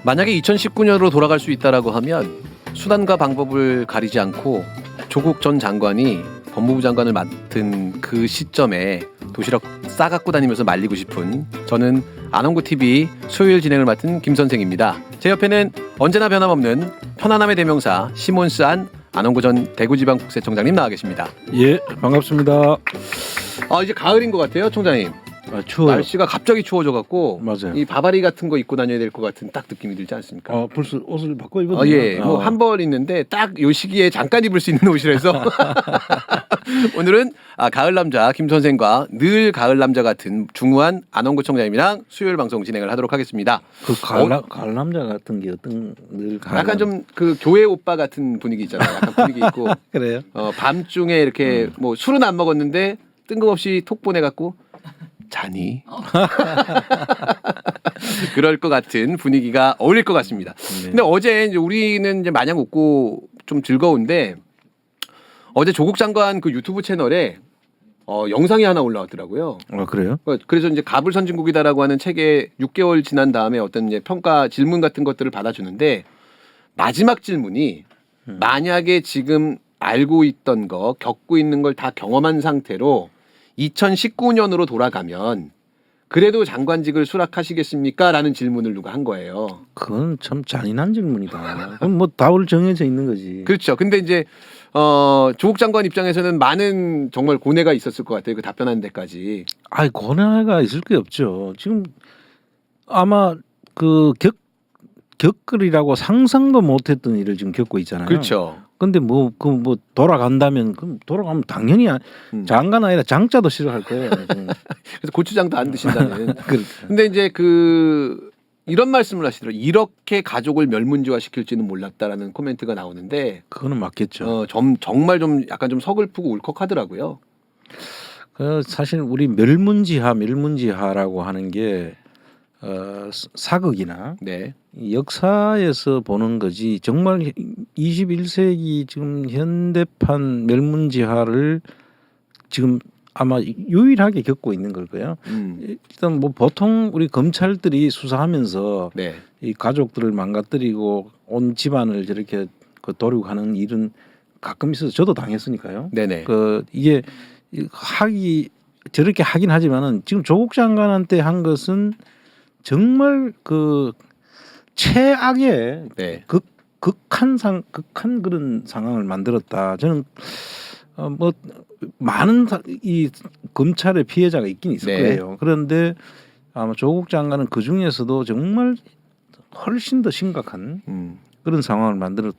만약에 2019년으로 돌아갈 수 있다라고 하면 수단과 방법을 가리지 않고 조국 전 장관이 법무부 장관을 맡은 그 시점에 도시락 싸갖고 다니면서 말리고 싶은 저는 안원구 TV 수요일 진행을 맡은 김 선생입니다. 제 옆에는 언제나 변함없는 편안함의 대명사 시몬스 안 안원구 전 대구지방국세청장님 나와 계십니다. 예, 반갑습니다. 이제 가을인 것 같아요, 총장님. 추워요. 날씨가 갑자기 추워져갖고 맞아요. 이 바바리 같은 거 입고 다녀야 될 것 같은 딱 느낌이 들지 않습니까? 벌써 옷을 바꿔 입었네요. 예, 뭐 한 벌 있는데 딱 요 시기에 잠깐 입을 수 있는 옷이라서 오늘은 가을 남자 김 선생과 늘 가을 남자 같은 중후한 안원구 청장님이랑 수요일 방송 진행을 하도록 하겠습니다. 그 가을 남자 같은 게 어떤 늘 가을 약간 좀 그 교회 오빠 같은 분위기 있잖아요. 약간 분위기 있고 그래요? 밤중에 이렇게 뭐 술은 안 먹었는데 뜬금없이 톡 보내갖고 자니? 그럴 것 같은 분위기가 어울릴 것 같습니다. 네. 근데 어제 이제 우리는 이제 마냥 웃고 좀 즐거운데 어제 조국 장관 그 유튜브 채널에 영상이 하나 올라왔더라고요. 그래요? 그래서 이제 갑을 선진국이다라고 하는 책에 6개월 지난 다음에 어떤 이제 평가 질문 같은 것들을 받아주는데 마지막 질문이 만약에 지금 알고 있던 거 겪고 있는 걸 다 경험한 상태로 2019년으로 돌아가면 그래도 장관직을 수락하시겠습니까? 라는 질문을 누가 한 거예요. 그건 참 잔인한 질문이다. 그럼 뭐 답을 정해져 있는 거지. 그렇죠. 근데 이제 조국 장관 입장에서는 많은 정말 고뇌가 있었을 것 같아요. 그 답변하는 데까지. 고뇌가 있을 게 없죠. 지금 아마 그 겪으리라고 상상도 못했던 일을 지금 겪고 있잖아요. 그렇죠. 근데 뭐 돌아간다면 그럼 돌아가면 당연히 장관 아니라 장자도 싫어할 거예요. 지금. 그래서 고추장도 안 드신다는. 그러니까. 근데 이제 이런 말씀을 하시더라고요. 이렇게 가족을 멸문지화 시킬지는 몰랐다라는 코멘트가 나오는데 그거는 맞겠죠. 정말 좀 약간 좀 서글프고 울컥하더라고요. 사실 우리 멸문지화라고 하는 게 사극이나 네. 역사에서 보는 거지 정말 21세기 지금 현대판 멸문지화를 지금 아마 유일하게 겪고 있는 걸 거예요. 일단 뭐 보통 우리 검찰들이 수사하면서 네. 이 가족들을 망가뜨리고 온 집안을 저렇게 도륙하는 일은 가끔 있어서 저도 당했으니까요. 네네. 이게 저렇게 하긴 하지만은 지금 조국 장관한테 한 것은 정말 최악의 네. 극한 그런 상황을 만들었다. 저는 뭐 많은 이 검찰의 피해자가 있긴 있을 네. 거예요. 그런데 아마 조국 장관은 그 중에서도 정말 훨씬 더 심각한 그런 상황을 만들었던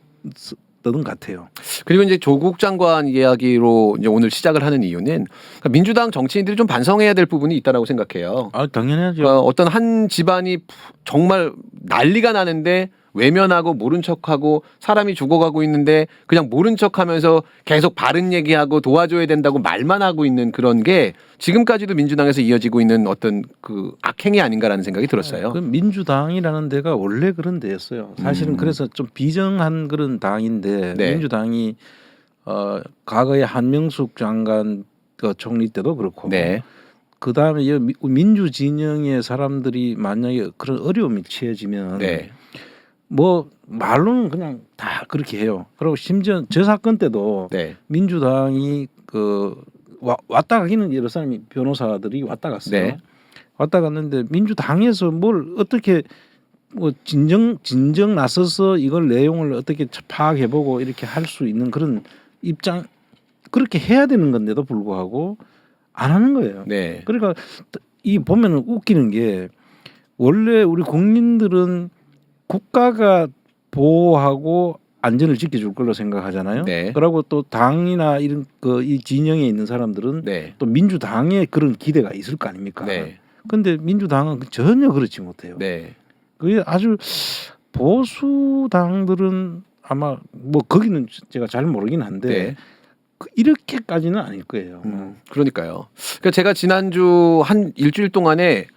것 같아요. 그리고 이제 조국 장관 이야기로 이제 오늘 시작을 하는 이유는 그러니까 민주당 정치인들이 좀 반성해야 될 부분이 있다라고 생각해요. 당연하죠. 어떤 한 집안이 정말 난리가 나는데 외면하고 모른 척하고 사람이 죽어가고 있는데 그냥 모른 척하면서 계속 바른 얘기하고 도와줘야 된다고 말만 하고 있는 그런 게 지금까지도 민주당에서 이어지고 있는 어떤 그 악행이 아닌가라는 생각이 들었어요. 그 민주당이라는 데가 원래 그런 데였어요. 사실은 그래서 좀 비정한 그런 당인데 네. 민주당이 과거에 한명숙 장관 총리 때도 그렇고 네. 그 다음에 민주 진영의 사람들이 만약에 그런 어려움이 처해지면 네. 뭐 말로는 그냥 다 그렇게 해요. 그리고 심지어 저 사건 때도 네. 민주당이 왔다 가기는 여러 사람이 변호사들이 왔다 갔어요. 네. 왔다 갔는데 민주당에서 뭘 어떻게 뭐 진정 나서서 이걸 내용을 어떻게 파악해보고 이렇게 할 수 있는 그런 입장 그렇게 해야 되는 건데도 불구하고 안 하는 거예요. 네. 그러니까 이 보면은 웃기는 게 원래 우리 국민들은 국가가 보호하고 안전을 지켜줄 걸로 생각하잖아요. 네. 그리고 또 당이나 이런 이 진영에 있는 사람들은 네. 또 민주당에 그런 기대가 있을 거 아닙니까? 네. 근데 민주당은 전혀 그렇지 못해요. 네. 그게 아주 보수 당들은 아마 뭐 거기는 제가 잘 모르긴 한데 네. 이렇게까지는 아닐 거예요. 그러니까요. 그러니까 제가 지난주 한 일주일 동안에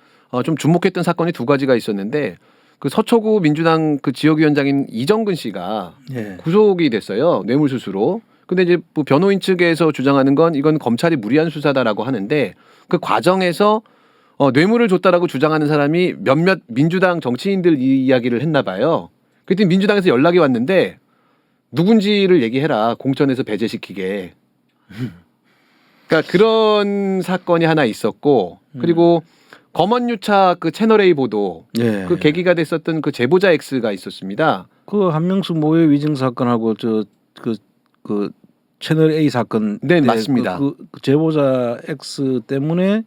좀 주목했던 사건이 두 가지가 있었는데 그 서초구 민주당 그 지역위원장인 이정근 씨가 예. 구속이 됐어요. 뇌물수수로. 근데 이제 뭐 변호인 측에서 주장하는 건 이건 검찰이 무리한 수사다라고 하는데 그 과정에서 뇌물을 줬다라고 주장하는 사람이 몇몇 민주당 정치인들 이야기를 했나 봐요. 그랬더니 민주당에서 연락이 왔는데 누군지를 얘기해라. 공천에서 배제시키게. 그러니까 그런 사건이 하나 있었고 그리고 검언유착 그 채널A 보도 예. 그 계기가 됐었던 그 제보자 X가 있었습니다. 그 한명수 모해 위증 사건하고 그 채널 A 사건 네, 때 맞습니다. 그 제보자 X 때문에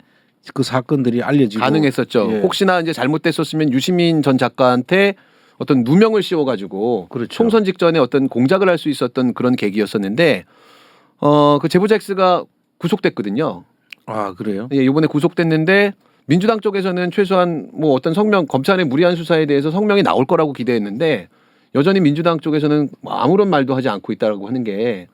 그 사건들이 알려지고 가능했었죠. 예. 혹시나 이제 잘못됐었으면 유시민 전 작가한테 어떤 누명을 씌워가지고 그렇죠. 총선 직전에 어떤 공작을 할 수 있었던 그런 계기였었는데 그 제보자 X가 구속됐거든요. 아 그래요? 예, 이번에 구속됐는데 민주당 쪽에서는 최소한 뭐 어떤 성명 검찰의 무리한 수사에 대해서 성명이 나올 거라고 기대했는데 여전히 민주당 쪽에서는 뭐 아무런 말도 하지 않고 있다라고 하는 게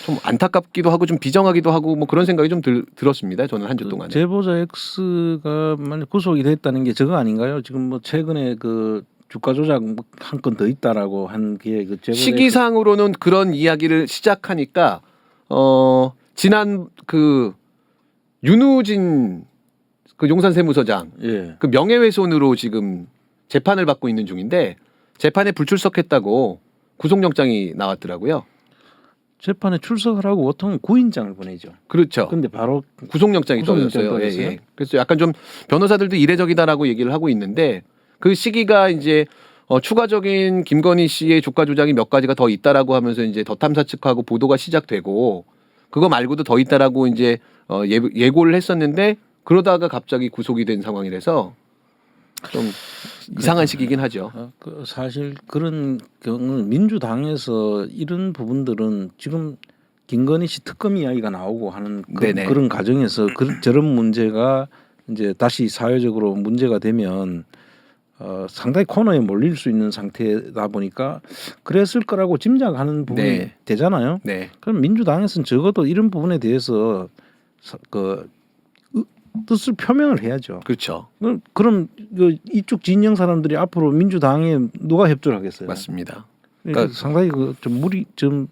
좀 안타깝기도 하고 좀 비정하기도 하고 뭐 그런 생각이 좀 들었습니다. 저는 한 주 동안에. 제보자 X가 만약 구속이 됐다는 게 저거 아닌가요? 지금 뭐 최근에 그 주가 조작 한 건 더 있다라고 한 게 그 제보자 시기상으로는 그런 이야기를 시작하니까 지난 그 윤우진 그 용산세무서장 예. 그 명예훼손으로 지금 재판을 받고 있는 중인데 재판에 불출석했다고 구속영장이 나왔더라고요. 재판에 출석을 하고 보통 구인장을 보내죠. 그렇죠. 근데 바로 구속영장이 구속영장이 떨어졌어요. 떨어졌어요? 예. 그래서 약간 좀 변호사들도 이례적이다라고 얘기를 하고 있는데 그 시기가 이제 추가적인 김건희 씨의 주가 조작이 몇 가지가 더 있다라고 하면서 이제 더 탐사 측하고 보도가 시작되고 그거 말고도 더 있다라고 이제 예고를 했었는데 그러다가 갑자기 구속이 된 상황이라서 좀 이상한 시기긴 하죠. 그 사실 그런 경우는 민주당에서 이런 부분들은 지금 김건희 씨 특검 이야기가 나오고 하는 네네. 그런 과정에서 저런 문제가 이제 다시 사회적으로 문제가 되면 상당히 코너에 몰릴 수 있는 상태다 보니까 그랬을 거라고 짐작하는 부분이 네. 되잖아요. 네. 그럼 민주당에서는 적어도 이런 부분에 대해서 뜻을 표명을 해야죠. 그렇죠. 그럼 이쪽 진영 사람들이 앞으로 민주당에 누가 협조를 하겠어요? 맞습니다. 그러니까 상당히 좀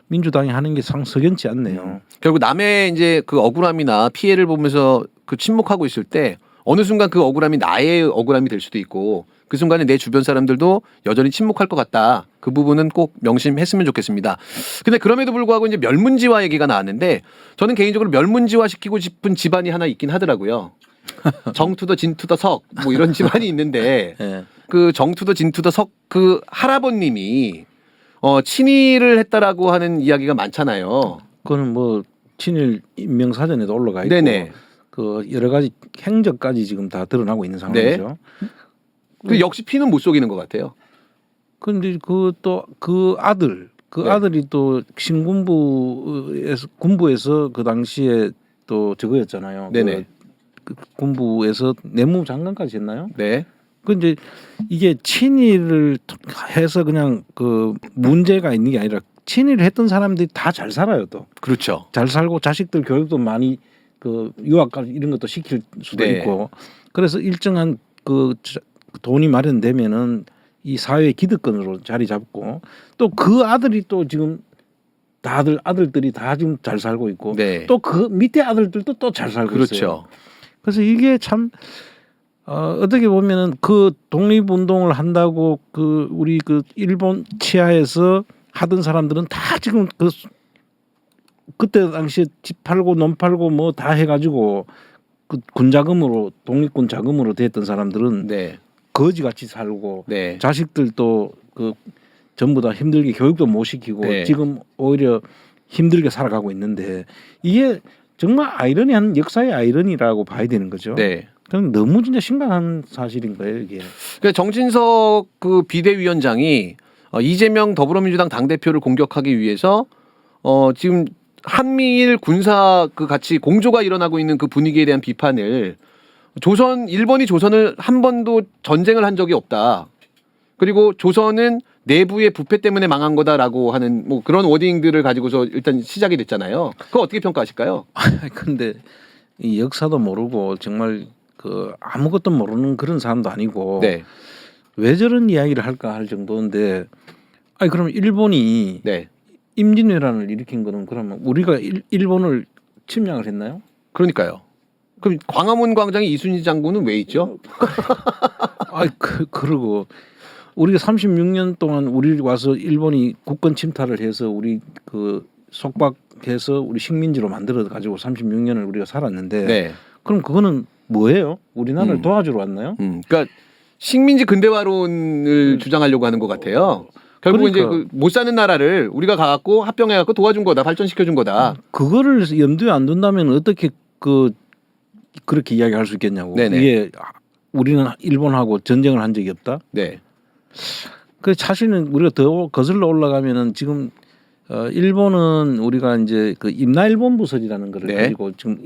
민주당이 하는 게 석연치 않네요. 결국 남의 이제 그 억울함이나 피해를 보면서 그 침묵하고 있을 때 어느 순간 그 억울함이 나의 억울함이 될 수도 있고 그 순간에 내 주변 사람들도 여전히 침묵할 것 같다. 그 부분은 꼭 명심했으면 좋겠습니다. 근데 그럼에도 불구하고 이제 멸문지화 얘기가 나왔는데 저는 개인적으로 멸문지화 시키고 싶은 집안이 하나 있긴 하더라고요. 정투더 진투더 석 뭐 이런 집안이 있는데 예. 그 정투더 진투더 석 그 할아버님이 친일을 했다라고 하는 이야기가 많잖아요. 그거는 뭐 친일 인명 사전에도 올라가 있고 네네. 그 여러 가지 행적까지 지금 다 드러나고 있는 상황이죠. 그 역시 피는 못 속이는 것 같아요. 그런데 그 또 그 아들 네. 아들이 또 군부에서 그 당시에 또 저거였잖아요. 네네. 그 군부에서 내무장관까지 했나요? 네. 그 이제 이게 친일을 해서 그냥 그 문제가 있는 게 아니라 친일을 했던 사람들이 다 잘 살아요. 또 그렇죠. 잘 살고 자식들 교육도 많이 그 유학까지 이런 것도 시킬 수도 네. 있고 그래서 일정한 그 돈이 마련되면은 이 사회의 기득권으로 자리 잡고 또 그 아들이 또 지금 아들들이 다 지금 잘 살고 있고 네. 또 그 밑에 아들들도 또 잘 살고 있어요. 그렇죠. 그래서 이게 참 어떻게 보면은 그 독립운동을 한다고 그 우리 그 일본 치하에서 하던 사람들은 다 지금 그때 당시에 집 팔고 논 팔고 뭐 다 해가지고 그 군자금으로 독립군 자금으로 됐던 사람들은 네. 거지같이 살고 네. 자식들도 그 전부 다 힘들게 교육도 못 시키고 네. 지금 오히려 힘들게 살아가고 있는데 이게 정말 아이러니한 역사의 아이러니라고 봐야 되는 거죠. 네. 그럼 너무 진짜 심각한 사실인 거예요, 이게. 그러니까 정진석 그 비대위원장이 이재명 더불어민주당 당대표를 공격하기 위해서 지금 한미일 군사 그 같이 공조가 일어나고 있는 그 분위기에 대한 비판을 일본이 조선을 한 번도 전쟁을 한 적이 없다. 그리고 조선은 내부의 부패 때문에 망한 거다라고 하는 뭐 그런 워딩들을 가지고서 일단 시작이 됐잖아요. 그거 어떻게 평가하실까요? 근데 이 역사도 모르고 정말 그 아무것도 모르는 그런 사람도 아니고 네. 왜 저런 이야기를 할까 할 정도인데 아니 그럼 일본이 네. 임진왜란을 일으킨 거는 그러면 우리가 일본을 침략을 했나요? 그러니까요. 그럼 광화문 광장에 이순신 장군은 왜 있죠? 그러고 우리가 36년 동안 우리 와서 일본이 국권 침탈을 해서 우리 그 속박해서 우리 식민지로 만들어 가지고 36년을 우리가 살았는데 네. 그럼 그거는 뭐예요? 우리나라를 도와주러 왔나요? 그러니까 식민지 근대화론을 주장하려고 하는 것 같아요. 결국 그러니까. 이제 못 사는 나라를 우리가 가갖고 합병해갖고 도와준 거다, 발전시켜준 거다. 그거를 염두에 안 둔다면 어떻게 그렇게 이야기할 수 있겠냐고. 네네. 이게 우리는 일본하고 전쟁을 한 적이 없다. 네. 그 사실은 우리가 더 거슬러 올라가면은 지금 일본은 우리가 이제 그 임나일본부설이라는 거를 네. 가지고 지금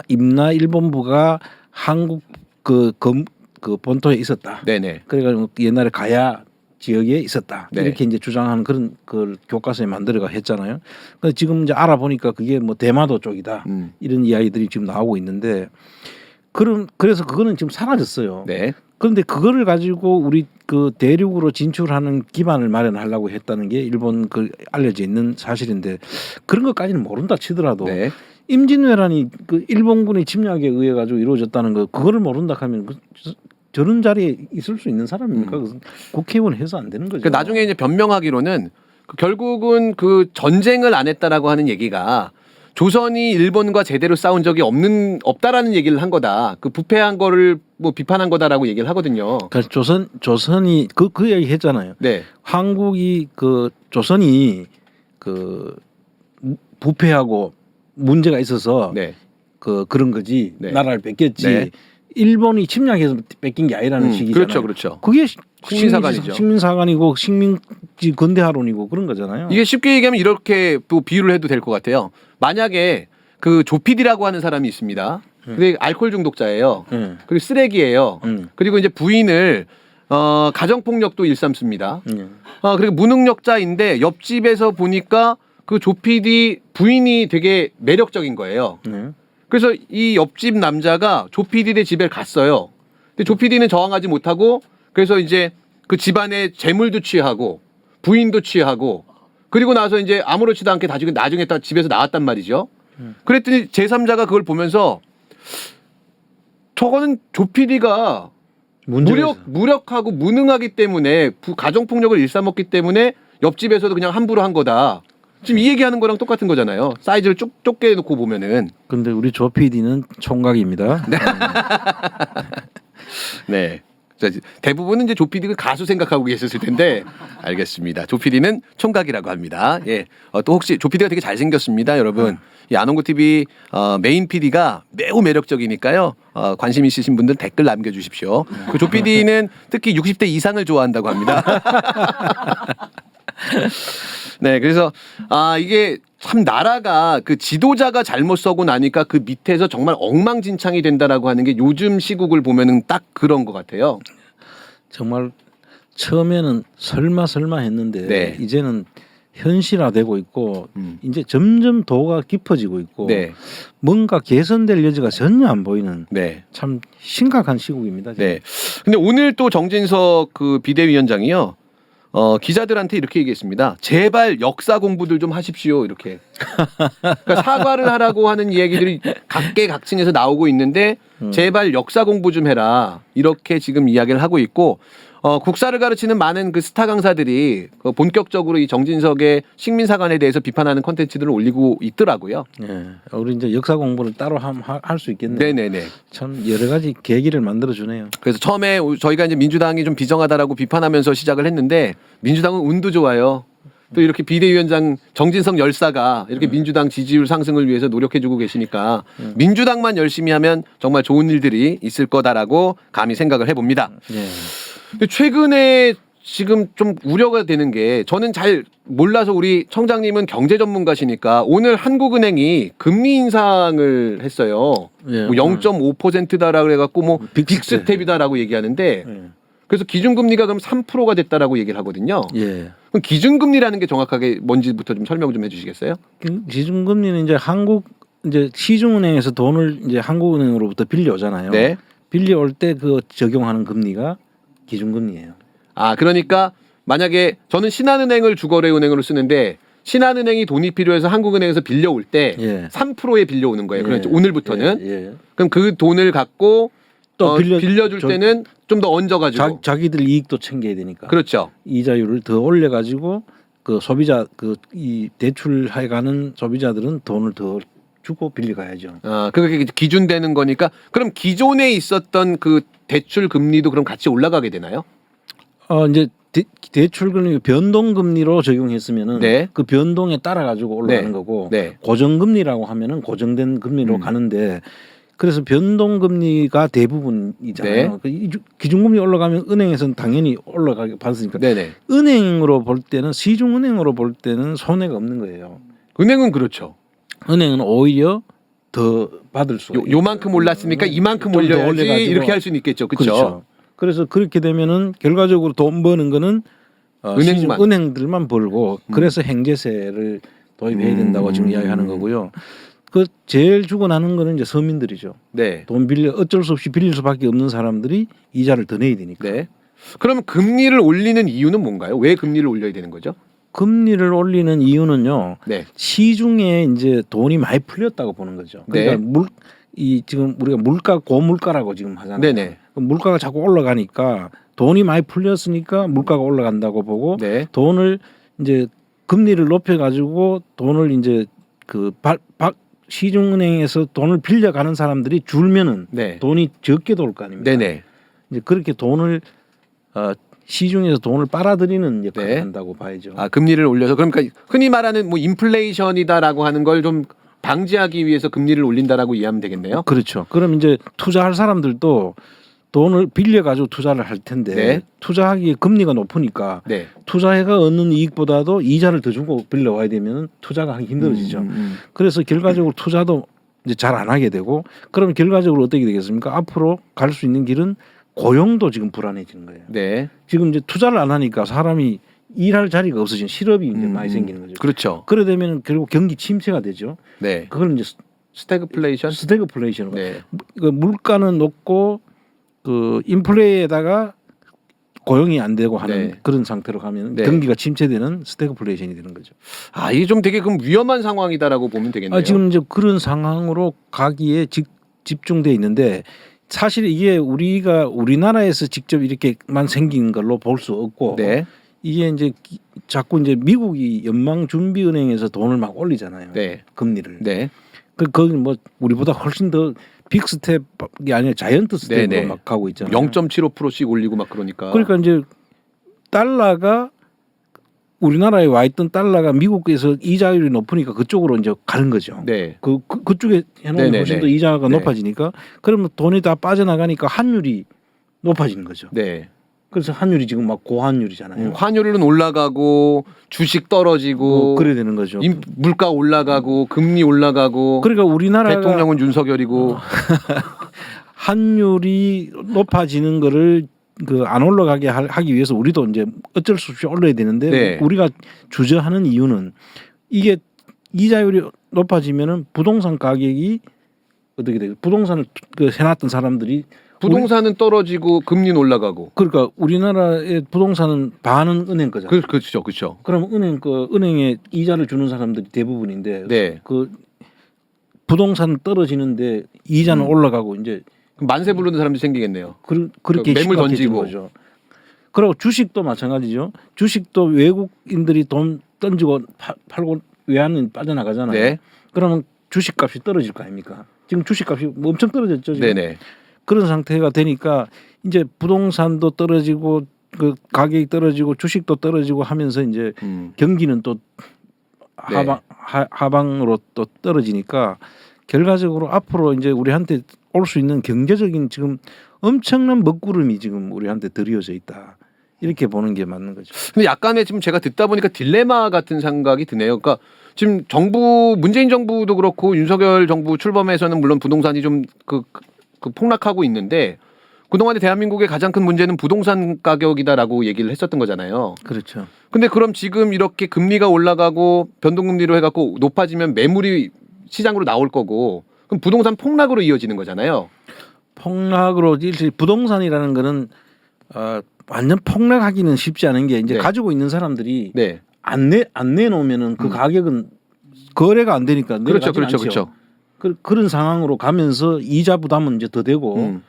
임나일본부가 한국 그 본토에 있었다. 네네. 그래가지고 옛날에 가야 지역에 있었다. 네. 이렇게 이제 주장하는 그런 걸 교과서에 만들어가 했잖아요. 근데 지금 이제 알아보니까 그게 뭐 대마도 쪽이다. 이런 이야기들이 지금 나오고 있는데 그래서 그거는 지금 사라졌어요. 네. 그런데 그거를 가지고 우리 그 대륙으로 진출하는 기반을 마련하려고 했다는 게 일본 그 알려져 있는 사실인데 그런 것까지는 모른다 치더라도 네. 임진왜란이 그 일본군의 침략에 의해 가지고 이루어졌다는 거 그거를 모른다 하면 저런 자리에 있을 수 있는 사람입니까? 그것은 국회의원 해서 안 되는 거죠. 그 나중에 이제 변명하기로는 결국은 그 전쟁을 안 했다라고 하는 얘기가 조선이 일본과 제대로 싸운 적이 없다라는 얘기를 한 거다. 그 부패한 거를 뭐 비판한 거다라고 얘기를 하거든요. 그러니까 조선이 그 얘기 했잖아요. 네. 한국이 그 조선이 그 부패하고 문제가 있어서 네. 그런 거지. 네. 나라를 뺏겼지. 네. 일본이 침략해서 뺏긴 게 아니라는 식이잖아요. 그렇죠, 그렇죠. 그게 식민사관이죠. 식민사관이고 식민지 근대화론이고 그런 거잖아요. 이게 쉽게 얘기하면 이렇게 또 비유를 해도 될 것 같아요. 만약에 그 조피디라고 하는 사람이 있습니다. 근데 알코올 중독자예요. 그리고 쓰레기예요. 그리고 이제 부인을 가정폭력도 일삼습니다. 그리고 무능력자인데 옆집에서 보니까 그 조피디 부인이 되게 매력적인 거예요. 그래서 이 옆집 남자가 조피디네 집에 갔어요. 근데 조피디는 저항하지 못하고 그래서 이제 그 집안의 재물도 취하고 부인도 취하고 그리고 나서 이제 아무렇지도 않게 나중에 딱 집에서 나왔단 말이죠. 그랬더니 제3자가 그걸 보면서 저거는 조피디가 무력하고 무능하기 때문에 가정폭력을 일삼았기 때문에 옆집에서도 그냥 함부로 한 거다. 지금 이 얘기하는 거랑 똑같은 거잖아요. 사이즈를 좁게 놓고 보면은. 근데 우리 조 PD는 총각입니다. 네. 대부분은 이제 조피디가 가수 생각하고 계셨을 텐데 알겠습니다. 조피디는 총각이라고 합니다. 예. 또 혹시 조피디가 되게 잘생겼습니다, 여러분. 이 아농구 TV 메인 PD가 매우 매력적이니까요. 관심 있으신 분들 댓글 남겨주십시오. 그 조피디는 특히 60대 이상을 좋아한다고 합니다. 네, 그래서 이게 참 나라가 그 지도자가 잘못 서고 나니까 그 밑에서 정말 엉망진창이 된다라고 하는 게 요즘 시국을 보면은 딱 그런 것 같아요. 정말 처음에는 설마 했는데 네. 이제는 현실화되고 있고 이제 점점 도가 깊어지고 있고 네. 뭔가 개선될 여지가 전혀 안 보이는 네. 참 심각한 시국입니다. 지금. 네. 근데 오늘 또 정진석 그 비대위원장이요. 기자들한테 이렇게 얘기했습니다. 제발 역사 공부들 좀 하십시오. 이렇게. 그러니까 사과를 하라고 하는 얘기들이 각계각층에서 나오고 있는데 제발 역사 공부 좀 해라. 이렇게 지금 이야기를 하고 있고 국사를 가르치는 많은 그 스타 강사들이 본격적으로 이 정진석의 식민사관에 대해서 비판하는 콘텐츠들을 올리고 있더라고요. 네. 우리 이제 역사 공부를 따로 할 수 있겠네요. 네네네. 참 여러 가지 계기를 만들어 주네요. 그래서 처음에 저희가 이제 민주당이 좀 비정하다라고 비판하면서 시작을 했는데 민주당은 운도 좋아요. 또 이렇게 비대위원장 정진석 열사가 이렇게 민주당 지지율 상승을 위해서 노력해주고 계시니까 민주당만 열심히 하면 정말 좋은 일들이 있을 거다라고 감히 생각을 해봅니다. 네. 근데 최근에 지금 좀 우려가 되는 게 저는 잘 몰라서 우리 청장님은 경제 전문가시니까 오늘 한국은행이 금리 인상을 했어요. 네. 뭐 0.5%다라고 그래갖고 뭐 빅스텝. 빅스텝이다라고 얘기하는데 네. 그래서 기준금리가 그럼 3%가 됐다라고 얘기를 하거든요. 예. 그럼 기준금리라는 게 정확하게 뭔지부터 좀 설명 좀 해주시겠어요? 기준금리는 이제 시중은행에서 돈을 이제 한국은행으로부터 빌려오잖아요. 네. 빌려올 때 그 적용하는 금리가 기준금리예요. 그러니까 만약에 저는 신한은행을 주거래은행으로 쓰는데 신한은행이 돈이 필요해서 한국은행에서 빌려올 때 예. 3%에 빌려오는 거예요. 그러니까 예. 오늘부터는. 예. 예. 그럼 그 돈을 갖고 또 빌려줄 때는 좀 더 얹어가지고. 자기들 이익도 챙겨야 되니까. 그렇죠. 이자율을 더 올려가지고 그 소비자 이 대출해가는 소비자들은 돈을 더 주고 빌려가야죠. 그게 기준되는 거니까. 그럼 기존에 있었던 그 대출 금리도 그럼 같이 올라가게 되나요? 이제 대출 금리 변동 금리로 적용했으면은 네. 그 변동에 따라 가지고 올라가는 네. 거고 네. 고정 금리라고 하면은 고정된 금리로 가는데 그래서 변동 금리가 대부분이잖아요. 네. 그 기준금리 올라가면 은행에서는 당연히 올라가게 받으니까 네네. 은행으로 볼 때는 시중은행으로 볼 때는 손해가 없는 거예요. 은행은 그렇죠. 은행은 오히려 더 받을 수 요만큼 올랐으니까 이만큼 좀더 올려야지 올려가지고. 이렇게 할 수는 있겠죠. 그렇죠. 그렇죠. 그래서 그렇게 되면은 결과적으로 돈 버는 거는 은행만. 은행들만 벌고 그래서 행제세를 도입해야 된다고 지금 이야기하는 거고요. 그 제일 죽어나는 거는 이제 서민들이죠. 네. 돈 빌려 어쩔 수 없이 빌릴 수밖에 없는 사람들이 이자를 더 내야 되니까. 네. 그럼 금리를 올리는 이유는 뭔가요? 왜 금리를 올려야 되는 거죠? 금리를 올리는 이유는요. 네. 시중에 이제 돈이 많이 풀렸다고 보는 거죠. 그러니까 네. 지금 우리가 고물가라고 지금 하잖아요. 네네. 물가가 자꾸 올라가니까 돈이 많이 풀렸으니까 물가가 올라간다고 보고 네. 돈을 이제 금리를 높여 가지고 돈을 이제 시중은행에서 돈을 빌려가는 사람들이 줄면은 네. 돈이 적게 돌 거 아닙니까? 네네. 이제 그렇게 돈을 시중에서 돈을 빨아들이는 역할을 네. 한다고 봐야죠. 금리를 올려서 그러니까 흔히 말하는 뭐 인플레이션이다라고 하는 걸 좀 방지하기 위해서 금리를 올린다라고 이해하면 되겠네요. 그렇죠. 그럼 이제 투자할 사람들도 돈을 빌려 가지고 투자를 할 텐데 네. 투자하기에 금리가 높으니까 네. 투자해가 얻는 이익보다도 이자를 더 주고 빌려와야 되면 투자가 하기 힘들어지죠. 그래서 결과적으로 투자도 이제 잘 안 하게 되고 그러면 결과적으로 어떻게 되겠습니까? 앞으로 갈 수 있는 길은 고용도 지금 불안해지는 거예요. 네. 지금 이제 투자를 안 하니까 사람이 일할 자리가 없어지는 실업이 이제 많이 생기는 거죠. 그렇죠. 그래 되면 결국 경기 침체가 되죠. 네. 그걸 이제 스태그플레이션. 스태그플레이션으로. 네. 그 물가는 높고 그 인플레에다가 고용이 안 되고 하는 네. 그런 상태로 가면 네. 경기가 침체되는 스태그플레이션이 되는 거죠. 이게 좀 되게 그럼 위험한 상황이다라고 보면 되겠네요. 지금 이제 그런 상황으로 가기에 집중돼 있는데 사실 이게 우리나라에서 직접 이렇게만 생긴 걸로 볼 수 없고 네. 이게 이제 자꾸 이제 미국이 연방준비은행에서 돈을 막 올리잖아요. 네. 금리를. 네. 거기 뭐 우리보다 훨씬 더 빅스텝이 아니라 자이언트 스텝으로 네네. 막 가고 있잖아요. 0.75%씩 올리고 막 그러니까. 그러니까 이제 달러가 우리나라에 와 있던 달러가 미국에서 이자율이 높으니까 그쪽으로 이제 가는 거죠. 네. 그쪽에 해놓으면 네네네. 훨씬 더 이자가 네. 높아지니까 그러면 돈이 다 빠져나가니까 환율이 높아지는 거죠. 네. 그래서 환율이 지금 막 고환율이잖아요. 환율은 올라가고 주식 떨어지고 그래야 되는 거죠. 물가 올라가고 금리 올라가고 그러니까 우리나라가 대통령은 윤석열이고 환율이 높아지는 거를 안 올라가게 하기 위해서 우리도 이제 어쩔 수 없이 올려야 되는데 네. 우리가 주저하는 이유는 이게 이자율이 높아지면은 부동산 가격이 어떻게 돼요? 부동산을 해놨던 사람들이 부동산은 떨어지고 금리는 올라가고. 그러니까 우리나라의 부동산은 반은 은행 거잖아요. 그렇죠, 그렇죠. 그럼 은행에 이자를 주는 사람들이 대부분인데 네. 그 부동산 떨어지는데 이자는 올라가고 이제 그럼 만세 부르는 사람들이 생기겠네요. 그렇게 매물 심각해진 던지고. 거죠. 그리고 주식도 마찬가지죠. 주식도 외국인들이 돈 던지고 팔고 외환은 빠져나가잖아요. 네. 그러면 주식값이 떨어질 거 아닙니까? 지금 주식값이 엄청 떨어졌죠. 지금. 네네. 그런 상태가 되니까 이제 부동산도 떨어지고 그 가격이 떨어지고 주식도 떨어지고 하면서 이제 경기는 또 하방으로 또 떨어지니까 결과적으로 앞으로 이제 우리한테 올 수 있는 경제적인 지금 엄청난 먹구름이 지금 우리한테 들이어져 있다. 이렇게 보는 게 맞는 거죠. 근데 약간의 지금 제가 듣다 보니까 딜레마 같은 생각이 드네요. 그러니까 지금 문재인 정부도 그렇고 윤석열 정부 출범해서는 물론 부동산이 좀 폭락하고 있는데 그동안에 대한민국의 가장 큰 문제는 부동산 가격이다라고 얘기를 했었던 거잖아요. 그렇죠. 근데 그럼 지금 이렇게 금리가 올라가고 변동금리로 해갖고 높아지면 매물이 시장으로 나올 거고 그럼 부동산 폭락으로 이어지는 거잖아요. 폭락으로 부동산이라는 거는 완전 폭락하기는 쉽지 않은 게 이제 네. 가지고 있는 사람들이 네. 안 내놓으면은 그 음. 가격은 거래가 안 되니까 그렇죠, 내려가지 그렇죠, 않죠. 그렇죠. 그런 상황으로 가면서 이자 부담은 이제 더 되고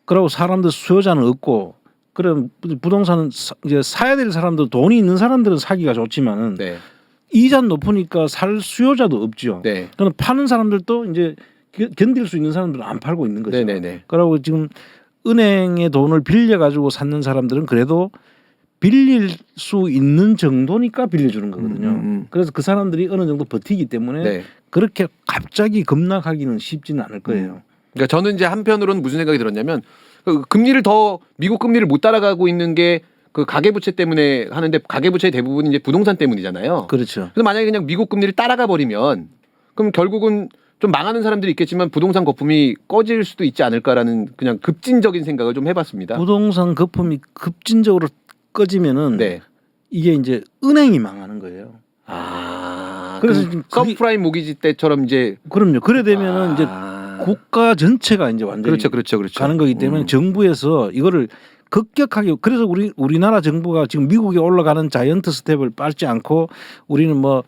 그리고 사람들 수요자는 없고 그럼 부동산은 이제 사야 될 사람들 돈이 있는 사람들은 사기가 좋지만은 네, 이자 높으니까 살 수요자도 없죠. 네, 그럼 파는 사람들도 이제 견딜 수 있는 사람들은 안 팔고 있는 거죠. 네, 네, 네. 그리고 지금 은행의 돈을 빌려 가지고 샀는 사람들은 그래도 빌릴 수 있는 정도니까 빌려주는 거거든요. 그래서 그 사람들이 어느 정도 버티기 때문에 네. 그렇게 갑자기 급락하기는 쉽지는 않을 거예요. 그러니까 저는 이제 한편으로는 무슨 생각이 들었냐면 그 금리를 더 미국 금리를 못 따라가고 있는 게 그 가계부채 때문에 하는데 가계부채의 대부분이 이제 부동산 때문이잖아요. 그렇죠. 그래서 만약에 그냥 미국 금리를 따라가 버리면 그럼 결국은 좀 망하는 사람들이 있겠지만 부동산 거품이 꺼질 수도 있지 않을까라는 그냥 급진적인 생각을 좀 해봤습니다. 부동산 거품이 급진적으로 꺼지면은 네. 이게 이제 은행이 망하는 거예요. 그래서 그래서 지금 그게- 서프라임 모기지 때처럼 이제 그럼요. 그래 되면은 이제 국가 전체가 이제 완전히 그렇죠. 가는 거기 때문에 정부에서 이거를 급격하게 그래서 우리나라 정부가 지금 미국에 올라가는 자이언트 스텝을 밟지 않고 우리는 뭐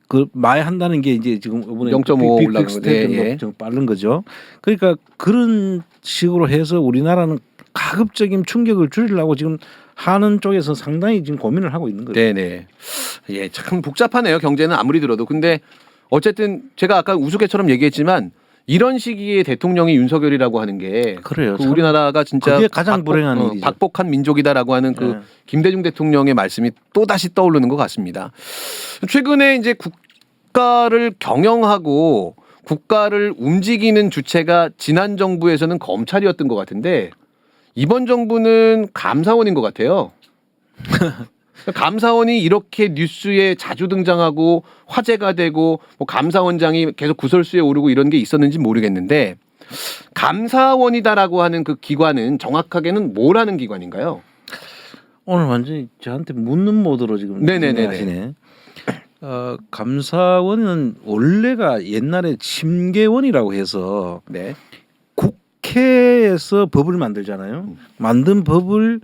그 많이 한다는 게 이제 지금 이번에 0.5 올라간 스텝 정도 예. 좀 빠른 거죠. 그러니까 그런 식으로 해서 우리나라는 가급적인 충격을 줄이려고 지금 하는 쪽에서 상당히 지금 고민을 하고 있는 거죠. 네네. 예, 참 복잡하네요. 경제는 아무리 들어도. 근데 어쨌든 제가 아까 우스개처럼 얘기했지만 이런 시기에 대통령이 윤석열이라고 하는 게 그래요. 그 우리나라가 진짜 그게 가장 불행한 일이죠. 박복한 민족이다라고 하는 그 네. 김대중 대통령의 말씀이 또 다시 떠오르는 것 같습니다. 최근에 이제 국가를 경영하고 국가를 움직이는 주체가 지난 정부에서는 검찰이었던 것 같은데 이번 정부는 감사원인 것 같아요. 감사원이 이렇게 뉴스에 자주 등장하고 화제가 되고 뭐 감사원장이 계속 구설수에 오르고 이런 게 있었는지 모르겠는데 감사원이다라고 하는 그 기관은 정확하게는 뭘 하는 기관인가요? 오늘 완전히 저한테 묻는 모드로 지금 네네네네. 하시네. 감사원은 원래가 옛날에 심계원이라고 해서 네. 국회에서 법을 만들잖아요. 만든 법을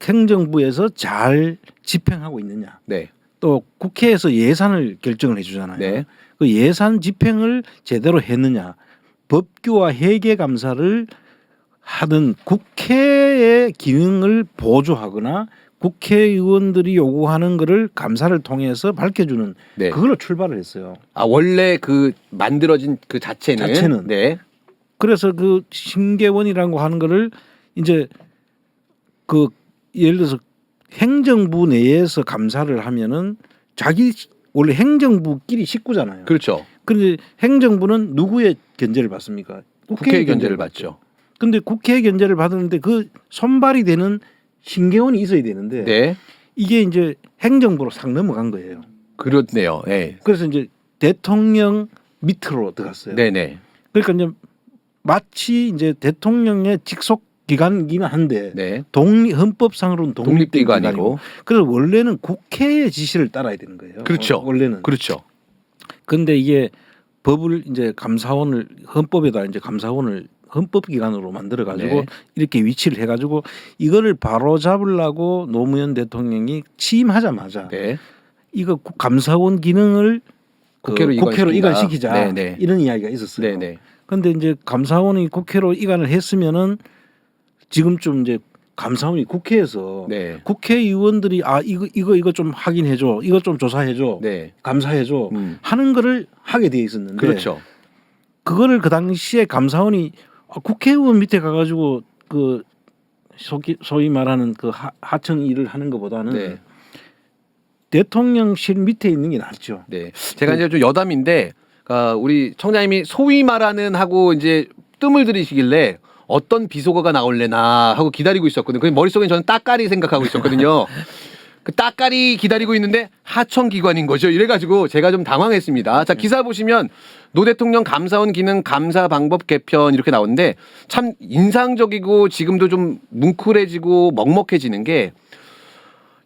행정부에서 잘 집행하고 있느냐. 네. 또 국회에서 예산을 결정을 해주잖아요. 네. 그 예산 집행을 제대로 했느냐. 법규와 회계 감사를 하는 국회의 기능을 보조하거나 국회의원들이 요구하는 것을 감사를 통해서 밝혀주는 네. 그걸로 출발을 했어요. 아 원래 그 만들어진 그 자체는 네. 그래서 그 심계원이라고 하는 거를 이제 그 예를 들어서 행정부 내에서 감사를 하면은 자기 원래 행정부끼리 식구잖아요. 그렇죠. 그런데 행정부는 누구의 견제를 받습니까? 국회의 견제를 받죠. 근데 국회의 견제를 받았는데 그 손발이 되는 심계원이 있어야 되는데 네. 이게 이제 행정부로 싹 넘어간 거예요. 그렇네요. 네. 그래서 이제 대통령 밑으로 들어갔어요. 네네. 그러니까 이제 마치 이제 대통령의 직속 기관이긴 한데 네. 헌법상으로는 독립된 기관이고. 독립기관이고. 그래서 원래는 국회의 지시를 따라야 되는 거예요. 그렇죠. 원래는. 그렇죠. 근데 이게 법을 이제 감사원을 헌법에다 이제 감사원을 헌법기관으로 만들어 가지고 네. 이렇게 위치를 해가지고 이거를 바로 잡으려고 노무현 대통령이 취임하자마자 네. 이거 감사원 기능을 국회로 이관시키자 네네. 이런 이야기가 있었어요. 네네. 그런데 이제 감사원이 국회로 이관을 했으면은 지금쯤 이제 감사원이 국회에서 네. 국회의원들이 아 이거 좀 확인해줘, 이거 좀 조사해줘, 네. 감사해줘 하는 거를 하게 돼 있었는데 그렇죠. 그거를 그 당시에 감사원이 국회의원 밑에 가가지고 그 소위 말하는 그 하청 일을 하는 것보다는 네. 대통령실 밑에 있는 게 낫죠. 네. 제가 이제 좀 여담인데 우리 청자님이 소위 말하는 하고 이제 뜸을 들이시길래 어떤 비속어가 나올래나 하고 기다리고 있었거든요. 그 머릿속에 저는 따까리 생각하고 있었거든요. 그 따까리 기다리고 있는데 하청기관인 거죠. 이래가지고 제가 좀 당황했습니다. 자, 기사 보시면 노 대통령 감사원 기능 감사 방법 개편 이렇게 나오는데 참 인상적이고 지금도 좀 뭉클해지고 먹먹해지는 게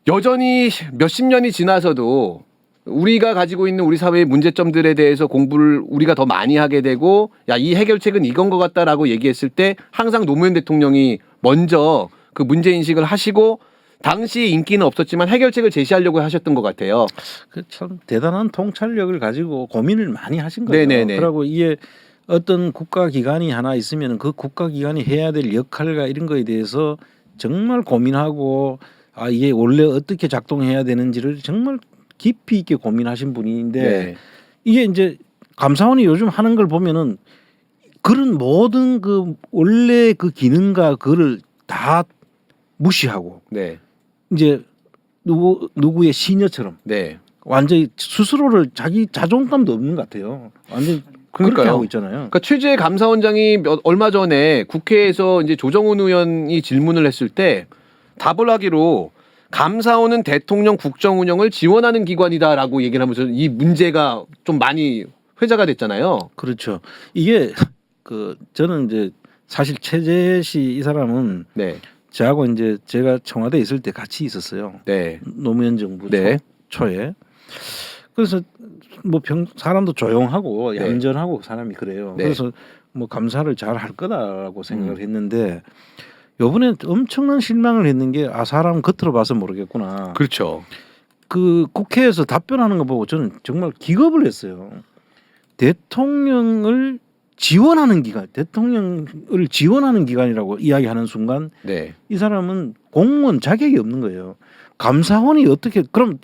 여전히 몇십 년이 지나서도 우리가 가지고 있는 우리 사회의 문제점들에 대해서 공부를 우리가 더 많이 하게 되고 야, 이 해결책은 이건 것 같다라고 얘기했을 때 항상 노무현 대통령이 먼저 그 문제인식을 하시고 당시 인기는 없었지만 해결책을 제시하려고 하셨던 것 같아요. 그 참 대단한 통찰력을 가지고 고민을 많이 하신 거죠. 네네네. 그리고 이게 어떤 국가기관이 하나 있으면 그 국가기관이 해야 될 역할과 이런 거에 대해서 정말 고민하고 이게 원래 어떻게 작동해야 되는지를 정말 깊이 있게 고민하신 분인데 네. 이게 이제 감사원이 요즘 하는 걸 보면은 그런 모든 그 원래 그 기능과 그거를 다 무시하고 네. 이제 누구의 시녀처럼 네. 완전히 스스로를 자기 자존감도 없는 것 같아요. 완전 그렇게 그러니까요. 하고 있잖아요. 그러니까 최재 감사원장이 얼마 전에 국회에서 이제 조정훈 의원이 질문을 했을 때 답을 하기로 감사원은 대통령 국정 운영을 지원하는 기관이다라고 얘기를 하면서 이 문제가 좀 많이 회자가 됐잖아요. 그렇죠. 이게 그 저는 이제 사실 최재 씨 이 사람은 네. 저하고 이제 제가 청와대에 있을 때 같이 있었어요. 네. 노무현 정부 네. 초에. 그래서 뭐 사람도 조용하고 네. 얌전하고 사람이 그래요. 네. 그래서 뭐 감사를 잘 할 거다라고 생각을 했는데 요번에 엄청난 실망을 했는 게 사람 겉으로 봐서 모르겠구나. 그렇죠. 그 국회에서 답변하는 거 보고 저는 정말 기겁을 했어요. 대통령을 지원하는 기관, 대통령을 지원하는 기관이라고 이야기하는 순간 네. 이 사람은 공무원 자격이 없는 거예요. 감사원이 어떻게 그럼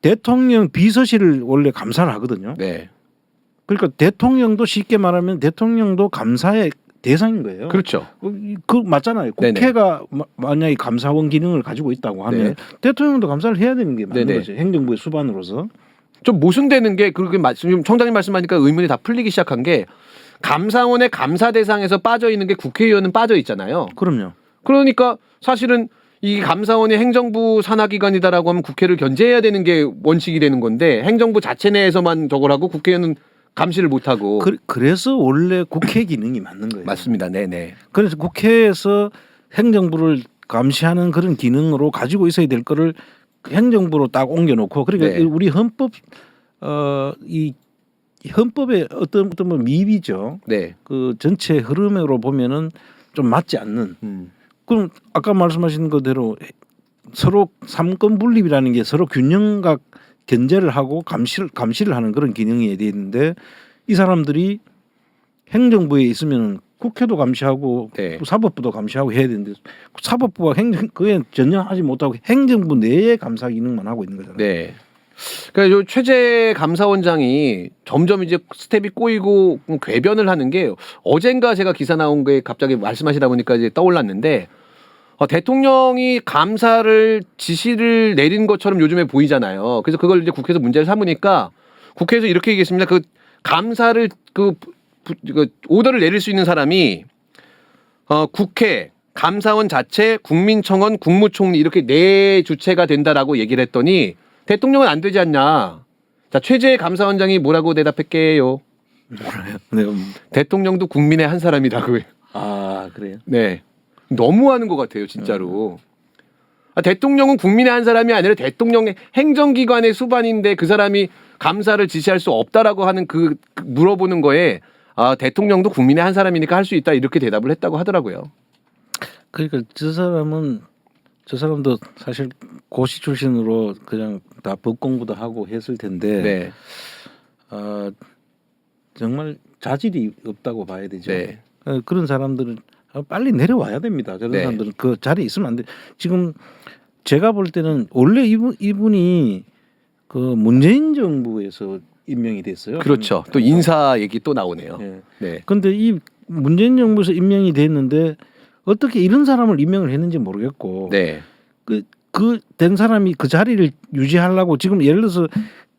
대통령 비서실을 원래 감사를 하거든요. 네. 그러니까 대통령도 쉽게 말하면 대통령도 감사의 대상인 거예요. 그렇죠. 그 맞잖아요. 네네. 국회가 만약에 감사원 기능을 가지고 있다고 하면 네. 대통령도 감사를 해야 되는 게 맞는 네네. 거죠. 행정부의 수반으로서. 좀 모순되는 게 그렇게 지금 청장님 말씀하니까 의문이 다 풀리기 시작한 게 감사원의 감사 대상에서 빠져 있는 게 국회의원은 빠져 있잖아요. 그럼요. 그러니까 사실은 이 감사원이 행정부 산하기관이다라고 하면 국회를 견제해야 되는 게 원칙이 되는 건데 행정부 자체 내에서만 저걸 하고 국회의원은 감시를 못 하고. 그래서 원래 국회 기능이 맞는 거예요. 맞습니다. 네네. 그래서 그래서 국회에서 행정부를 감시하는 그런 기능으로 가지고 있어야 될 거를 행정부로 딱 옮겨놓고 그러니까 네. 우리 헌법 이 헌법의 어떤 뭐 미비죠. 네. 그 전체 흐름으로 보면은 좀 맞지 않는. 그럼 아까 말씀하신 그대로 서로 삼권 분립이라는 게 서로 균형각 견제를 하고 감시를 하는 그런 기능이 되어 있는데 이 사람들이 행정부에 있으면 국회도 감시하고 네. 사법부도 감시하고 해야 되는데 사법부가 그게 전혀 하지 못하고 행정부 내의 감사 기능만 하고 있는 거잖아요. 네. 그러니까 요 최재 감사원장이 점점 이제 스텝이 꼬이고 궤변을 하는 게 어젠가 제가 기사 나온 게 갑자기 말씀하시다 보니까 이제 떠올랐는데 대통령이 감사를 지시를 내린 것처럼 요즘에 보이잖아요. 그래서 그걸 이제 국회에서 문제를 삼으니까 국회에서 이렇게 얘기했습니다. 그 감사를 그 오더를 내릴 수 있는 사람이 국회, 감사원 자체, 국민청원, 국무총리 이렇게 네 주체가 된다라고 얘기를 했더니 대통령은 안 되지 않냐. 자, 최재 감사원장이 뭐라고 대답했게요? 몰라요. 네. 대통령도 국민의 한 사람이라고요. 그래요. 네. 너무하는 것 같아요, 진짜로. 대통령은 국민의 한 사람이 아니라 대통령의 행정기관의 수반인데 그 사람이 감사를 지시할 수 없다라고 하는 그 물어보는 거에 대통령도 국민의 한 사람이니까 할 수 있다 이렇게 대답을 했다고 하더라고요. 그러니까 저 사람도 사실 고시 출신으로 그냥 다 법 공부도 하고 했을 텐데 네. 정말 자질이 없다고 봐야 되죠. 네. 그런 사람들은 빨리 내려와야 됩니다. 저런 네. 사람들은 그 자리에 있으면 안 돼. 지금 제가 볼 때는 원래 이분이 그 문재인 정부에서 임명이 됐어요. 그렇죠. 또 인사 얘기 또 나오네요. 네. 네. 그런데 이 문재인 정부에서 임명이 됐는데 어떻게 이런 사람을 임명을 했는지 모르겠고 네. 그 된 사람이 그 자리를 유지하려고 지금 예를 들어서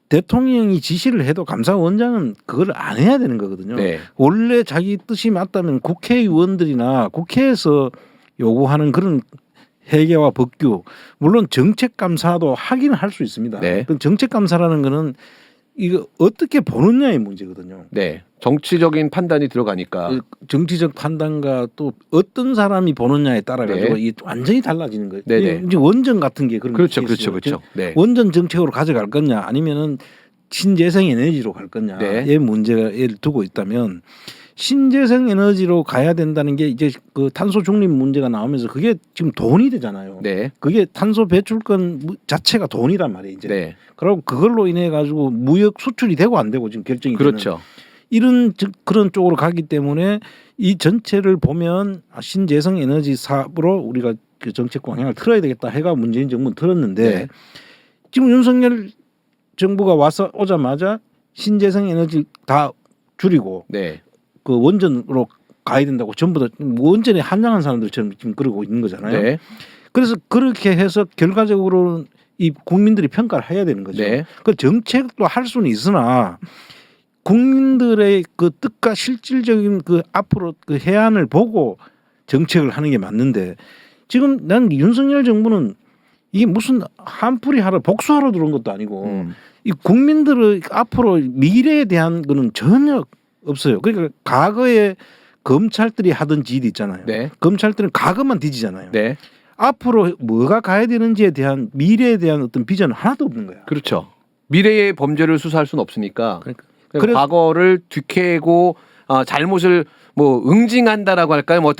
대통령이 지시를 해도 감사원장은 그걸 안 해야 되는 거거든요. 네. 원래 자기 뜻이 맞다면 국회의원들이나 국회에서 요구하는 그런 회계와 법규 물론 정책 감사도 하기는 할 수 있습니다. 네. 그 정책 감사라는 거는 이거 어떻게 보느냐의 문제거든요. 네. 정치적인 판단이 들어가니까. 그 정치적 판단과 또 어떤 사람이 보느냐에 따라 가지고 네. 이 완전히 달라지는 거예요. 네네. 이제 원전 같은 게 그런 그렇죠. 케이스예요. 그렇죠. 그렇죠. 네. 원전 정책으로 가져갈 거냐 아니면은 신재생 에너지로 갈 거냐의 네. 문제를 두고 있다면 신재생 에너지로 가야 된다는 게 이제 그 탄소 중립 문제가 나오면서 그게 지금 돈이 되잖아요. 네. 그게 탄소 배출권 자체가 돈이란 말이에요. 이제. 네. 그리고 그걸로 인해 가지고 무역 수출이 되고 안 되고 지금 결정이 되는 그렇죠. 이런 그런 쪽으로 가기 때문에 이 전체를 보면 신재생 에너지 사업으로 우리가 그 정책 방향을 틀어야 되겠다 해가 문재인 정부는 틀었는데 네. 지금 윤석열 정부가 와서 오자마자 신재생 에너지 다 줄이고 네. 그 원전으로 가야 된다고 전부 다 원전에 한장한 사람들처럼 지금 그러고 있는 거잖아요. 네. 그래서 그렇게 해서 결과적으로는 이 국민들이 평가를 해야 되는 거죠. 네. 그 정책도 할 수는 있으나 국민들의 그 뜻과 실질적인 그 앞으로 그 해안을 보고 정책을 하는 게 맞는데 지금 난 윤석열 정부는 이게 무슨 한풀이 하러 복수하러 들어온 것도 아니고 이 국민들의 앞으로 미래에 대한 거는 전혀 없어요. 그러니까 과거에 검찰들이 하던 짓 있잖아요. 네. 검찰들은 과거만 뒤지잖아요. 네. 앞으로 뭐가 가야 되는지에 대한 미래에 대한 어떤 비전은 하나도 없는 거야. 그렇죠. 미래의 범죄를 수사할 수는 없으니까 그러니까. 그래서 과거를 뒤캐고 잘못을 뭐 응징한다라고 할까요? 뭐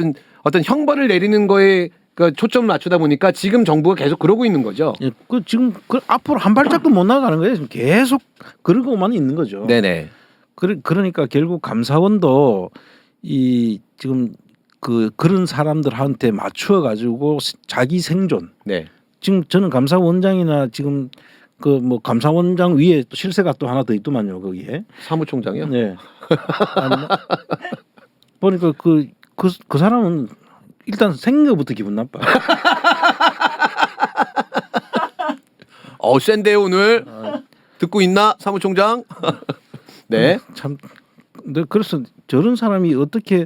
어떤 형벌을 내리는 거에 그 초점을 맞추다 보니까 지금 정부가 계속 그러고 있는 거죠. 예, 그 지금 그 앞으로 한 발짝도 못 나가는 거예요. 지금 계속 그러고만 있는 거죠. 네네. 그러니까 결국 감사원도 이 지금 그런 사람들한테 맞추어 가지고 자기 생존. 네. 지금 저는 감사원장이나 지금 그 뭐 감사원장 위에 또 실세가 또 하나 더 있더만요 거기에. 사무총장이요? 네. 아니, 보니까 그 사람은 일단 생각부터 기분 나빠. 센데 오늘 듣고 있나 사무총장? 네. 참. 근데 그래서 저런 사람이 어떻게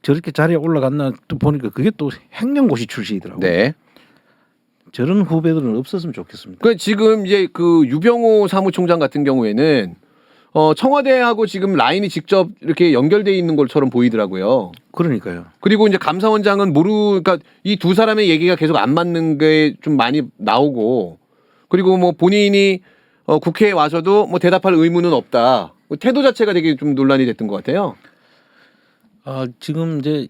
저렇게 자리에 올라갔나 또 보니까 그게 또 행정고시 출신이더라고요. 네. 저런 후배들은 없었으면 좋겠습니다. 그 지금 이제 그 유병호 사무총장 같은 경우에는 청와대하고 지금 라인이 직접 이렇게 연결돼 있는 것처럼 보이더라고요. 그러니까요. 그리고 이제 감사원장은 그러니까 이 두 사람의 얘기가 계속 안 맞는 게 좀 많이 나오고 그리고 뭐 본인이 국회에 와서도 뭐 대답할 의무는 없다. 태도 자체가 되게 좀 논란이 됐던 것 같아요. 지금 이제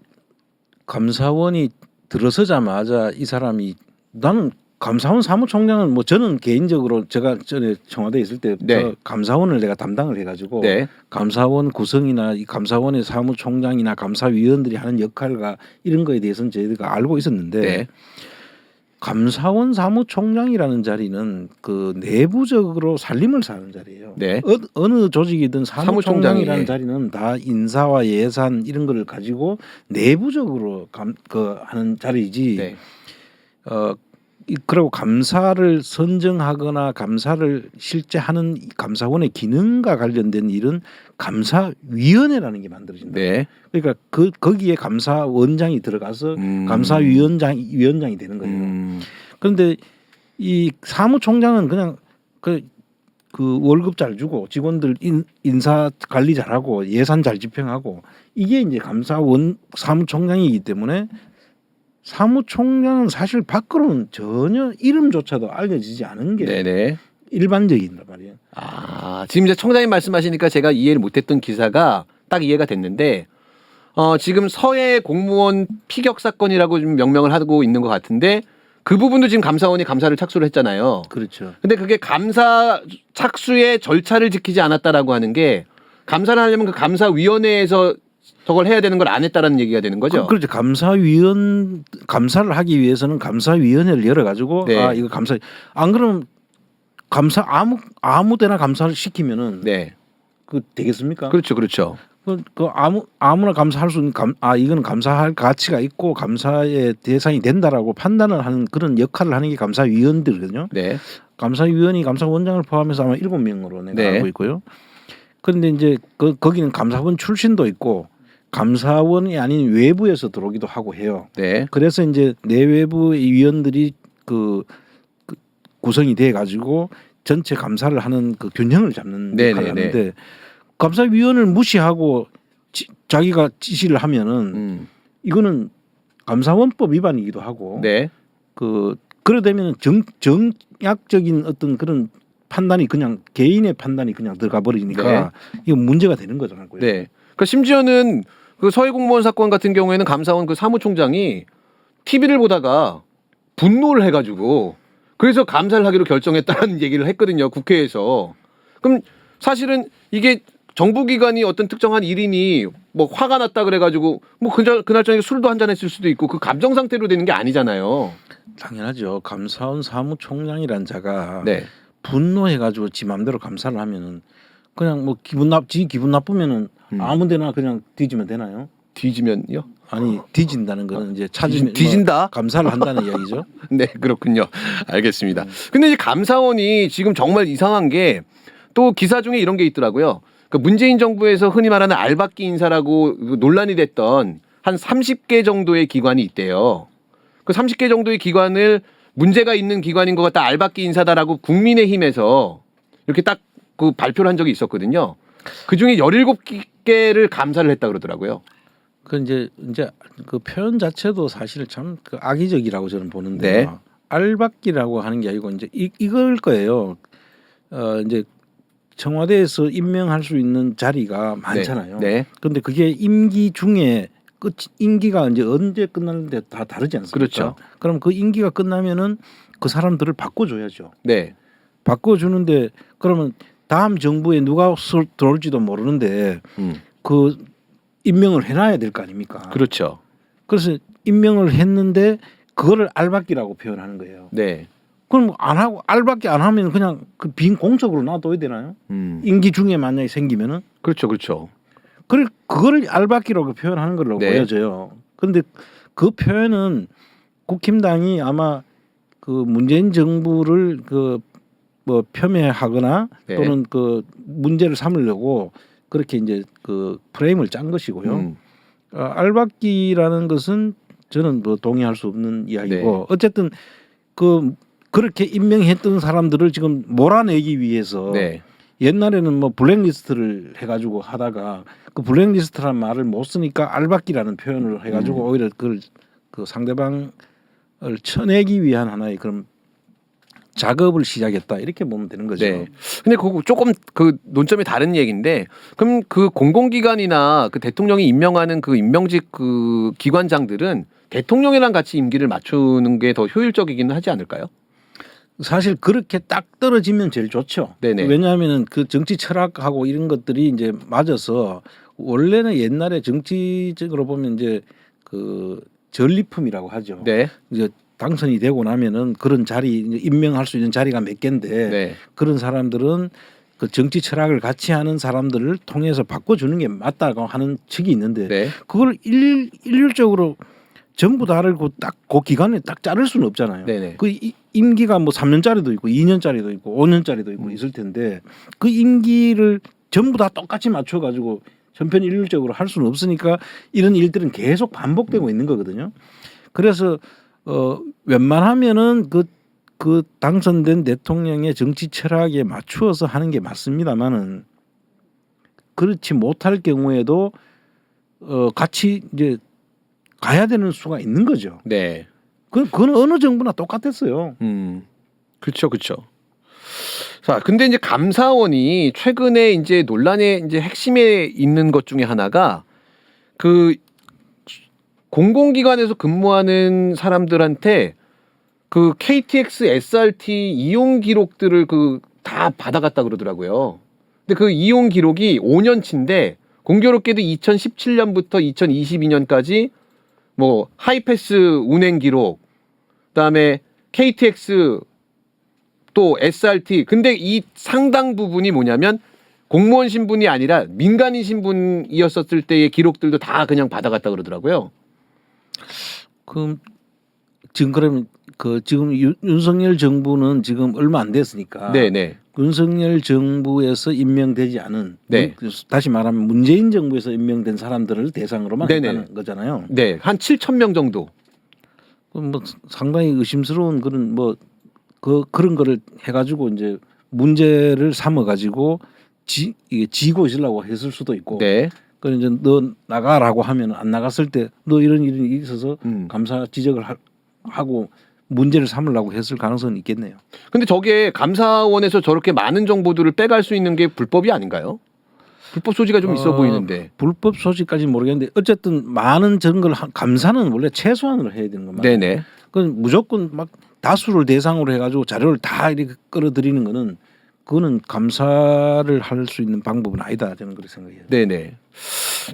감사원이 들어서자마자 이 사람이 나는 감사원 사무총장은 뭐 저는 개인적으로 제가 전에 청와대에 있을 때 네. 감사원을 내가 담당을 해가지고 네. 감사원 구성이나 이 감사원의 사무총장이나 감사위원들이 하는 역할과 이런 거에 대해서는 저희가 알고 있었는데 네. 감사원 사무총장이라는 자리는 그 내부적으로 살림을 사는 자리예요. 네. 어느 조직이든 사무총장이라는 사무총장이, 자리는 다 인사와 예산 이런 거를 가지고 내부적으로 하는 자리이지. 네. 그리고 감사를 선정하거나 감사를 실제 하는 감사원의 기능과 관련된 일은 감사위원회라는 게 만들어진다. 네. 그러니까 거기에 감사원장이 들어가서 감사위원장이 되는 거예요. 그런데 이 사무총장은 그냥 그 월급 잘 주고 직원들 인사 관리 잘하고 예산 잘 집행하고 이게 이제 사무총장이기 때문에 사무총장은 사실 밖으로는 전혀 이름조차도 알려지지 않은 게 네네. 일반적인 말이에요. 지금 이제 총장님 말씀하시니까 제가 이해를 못했던 기사가 딱 이해가 됐는데 지금 서해 공무원 피격 사건이라고 좀 명명을 하고 있는 것 같은데 그 부분도 지금 감사원이 감사를 착수를 했잖아요. 그렇죠. 근데 그게 감사 착수의 절차를 지키지 않았다라고 하는 게 감사를 하려면 그 감사위원회에서 저걸 해야 되는 걸 안 했다라는 얘기가 되는 거죠. 그렇죠. 감사를 하기 위해서는 감사위원회를 열어 가지고 네. 이거 감사 안 그러면 감사 아무데나 감사를 시키면은 네. 그 되겠습니까? 그렇죠. 그렇죠. 아무나 감사할 수 있는 이거는 감사할 가치가 있고 감사의 대상이 된다라고 판단을 하는 그런 역할을 하는 게 감사위원들이거든요. 네. 감사위원이 감사원장을 포함해서 아마 7명으로 내가 네. 알고 있고요. 그런데 이제 거기는 감사원 출신도 있고 감사원이 아닌 외부에서 들어오기도 하고 해요. 네. 그래서 이제 내외부 위원들이 구성이 돼 가지고 전체 감사를 하는 그 균형을 잡는 역할을 하는데 감사위원을 무시하고 자기가 지시를 하면은 이거는 감사원법 위반이기도 하고 네. 그러되면 정약적인 어떤 그런 판단이 그냥 개인의 판단이 그냥 들어가 버리니까 네. 이거 문제가 되는 거잖아요. 네. 그러니까 심지어는 그 서해 공무원 사건 같은 경우에는 감사원 그 사무총장이 TV를 보다가 분노를 해가지고 그래서 감사를 하기로 결정했다는 얘기를 했거든요. 국회에서. 그럼 사실은 이게 정부기관이 어떤 특정한 일인이 뭐 화가 났다 그래가지고 뭐 그날 저녁에 술도 한잔 했을 수도 있고 그 감정 상태로 되는 게 아니잖아요. 당연하죠. 감사원 사무총장이란 자가 네. 분노해가지고 지 마음대로 감사를 하면은 그냥 뭐 지 기분 나쁘면은 아무데나 그냥 뒤지면 되나요? 뒤지면요? 아니 뒤진다는 거는 이제 찾으면 뒤진다? 뭐 감사를 한다는 이야기죠. 네, 그렇군요. 알겠습니다. 근데 이제 감사원이 지금 정말 이상한 게 또 기사 중에 이런 게 있더라고요. 그 문재인 정부에서 흔히 말하는 알박기 인사라고 논란이 됐던 한 30개 정도의 기관이 있대요. 그 30개 정도의 기관을 문제가 있는 기관인 것 같다, 알박기 인사다라고 국민의힘에서 이렇게 딱 그 발표를 한 적이 있었거든요. 그 중에 17개를 감사를 했다 그러더라고요. 그 이제 그 표현 자체도 사실 참 그 악의적이라고 저는 보는데 네. 알박기라고 하는 게 아니고 이제 이걸 거예요. 이제 청와대에서 임명할 수 있는 자리가 많잖아요. 네. 그런데 그게 임기 중에 임기가 이제 언제 끝나는데 다 다르지 않습니까? 그렇죠. 그럼 그 임기가 끝나면은 그 사람들을 바꿔줘야죠. 네. 바꿔주는데 그러면 다음 정부에 누가 들어올지도 모르는데 그 임명을 해놔야 될 거 아닙니까? 그렇죠. 그래서 임명을 했는데 그거를 알박기라고 표현하는 거예요. 네. 그럼 안 하고 알박기 안 하면 그냥 그 빈 공석으로 놔둬야 되나요? 임기 중에 만약에 생기면은 그렇죠, 그렇죠. 그걸 알박기라고 표현하는 걸로 네. 보여져요. 그런데 그 표현은 국힘당이 아마 그 문재인 정부를 그 뭐 폄훼하거나 네. 또는 그 문제를 삼으려고 그렇게 이제 그 프레임을 짠 것이고요. 알박기라는 것은 저는 뭐 동의할 수 없는 이야기고 네. 어쨌든 그렇게 임명했던 사람들을 지금 몰아내기 위해서 네. 옛날에는 뭐 블랙리스트를 해가지고 하다가 그 블랙리스트라는 말을 못 쓰니까 알박기라는 표현을 해가지고 오히려 그걸 그 상대방을 쳐내기 위한 하나의 그런 작업을 시작했다 이렇게 보면 되는 거죠. 네. 근데 그거 조금 그 논점이 다른 얘기인데 그럼 그 공공기관이나 그 대통령이 임명하는 그 임명직 그 기관장들은 대통령이랑 같이 임기를 맞추는 게 더 효율적이기는 하지 않을까요? 사실 그렇게 딱 떨어지면 제일 좋죠. 네네. 왜냐하면은 그 정치 철학하고 이런 것들이 이제 맞아서 원래는 옛날에 정치적으로 보면 이제 그 전리품이라고 하죠. 네. 이제 당선이 되고 나면은 그런 자리 임명할 수 있는 자리가 몇 개인데 네. 그런 사람들은 그 정치 철학을 같이 하는 사람들을 통해서 바꿔주는 게 맞다고 하는 측이 있는데 네. 그걸 일률적으로 전부 다를 딱 그 기간에 딱 자를 수는 없잖아요. 네네. 그 임기가 뭐 3년짜리도 있고 2년짜리도 있고 5년짜리도 있고 있을 텐데 그 임기를 전부 다 똑같이 맞춰가지고 전편일률적으로 할 수는 없으니까 이런 일들은 계속 반복되고 있는 거거든요. 그래서 웬만하면은 그 당선된 대통령의 정치 철학에 맞추어서 하는 게 맞습니다만은 그렇지 못할 경우에도 같이 이제 가야 되는 수가 있는 거죠. 네. 그건 어느 정부나 똑같았어요. 그렇죠, 그렇죠. 자, 근데 이제 감사원이 최근에 이제 논란의 이제 핵심에 있는 것 중에 하나가 그 공공기관에서 근무하는 사람들한테 그 KTX SRT 이용 기록들을 그 다 받아갔다 그러더라고요. 근데 그 이용 기록이 5년치인데 공교롭게도 2017년부터 2022년까지 뭐 하이패스 운행 기록, 그다음에 KTX 또 SRT. 근데 이 상당 부분이 뭐냐면 공무원 신분이 아니라 민간인 신분이었었을 때의 기록들도 다 그냥 받아갔다 그러더라고요. 그럼 지금 그러면 지금 윤석열 정부는 지금 얼마 안 됐으니까 네네. 윤석열 정부에서 임명되지 않은 네. 다시 말하면 문재인 정부에서 임명된 사람들을 대상으로만 네네. 하는 거잖아요. 네, 한 7,000명 정도. 그럼 뭐 상당히 의심스러운 그런 뭐 그런 거를 해가지고 이제 문제를 삼아가지고 이게 지고 있으려고 했을 수도 있고. 네. 그래 이제 너 나가라고 하면 안 나갔을 때 너 이런 일이 있어서 감사 지적을 하고 문제를 삼으려고 했을 가능성은 있겠네요. 근데 저게 감사원에서 저렇게 많은 정보들을 빼갈 수 있는 게 불법이 아닌가요? 불법 소지가 좀 있어 보이는데. 불법 소지까지는 모르겠는데 어쨌든 많은 저런 걸 감사는 원래 최소한으로 해야 되는 것만. 네네. 그건 무조건 막 다수를 대상으로 해가지고 자료를 다 이렇게 끌어들이는 거는 그거는 감사를 할 수 있는 방법은 아니다 저는 그렇게 생각해요. 네네.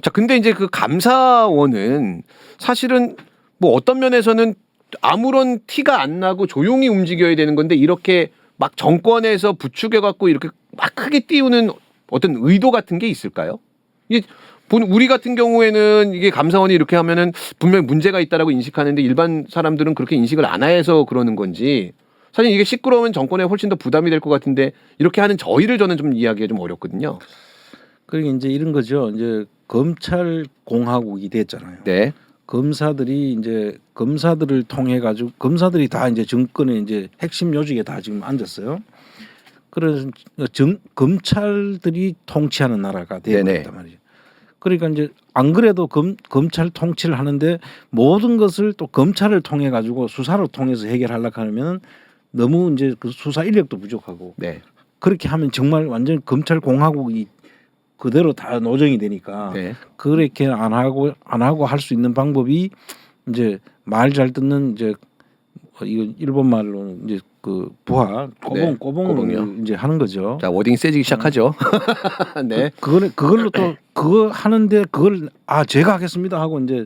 자, 근데 이제 그 감사원은 사실은 뭐 어떤 면에서는 아무런 티가 안 나고 조용히 움직여야 되는 건데 이렇게 막 정권에서 부추겨 갖고 이렇게 막 크게 띄우는 어떤 의도 같은 게 있을까요? 이게 우리 같은 경우에는 이게 감사원이 이렇게 하면은 분명히 문제가 있다라고 인식하는데 일반 사람들은 그렇게 인식을 안 해서 그러는 건지 사실 이게 시끄러우면 정권에 훨씬 더 부담이 될 것 같은데 이렇게 하는 저희를 저는 좀 이해하기가 좀 어렵거든요. 그러니까 이제 이런 거죠. 이제 검찰 공화국이 됐잖아요. 네. 검사들이 이제 검사들을 통해 가지고 검사들이 다 이제 정권의 이제 핵심 요직에 다 지금 앉았어요. 그래서 검찰들이 통치하는 나라가 되어버렸단 말이죠. 그러니까 이제 안 그래도 검찰 통치를 하는데 모든 것을 또 검찰을 통해 가지고 수사를 통해서 해결하려고 하면 너무 이제 그 수사 인력도 부족하고 네. 그렇게 하면 정말 완전 검찰 공화국이 그대로 다 노정이 되니까 네. 그렇게 안 하고 할 수 있는 방법이 이제 말 잘 듣는 이제 이거 일본 말로 이제 그 부하 네, 꼬봉을 꼬봉이요. 이제 하는 거죠. 자, 워딩 세지기 시작하죠. 네. 그걸로 또 그거 하는데 그걸 제가 하겠습니다 하고 이제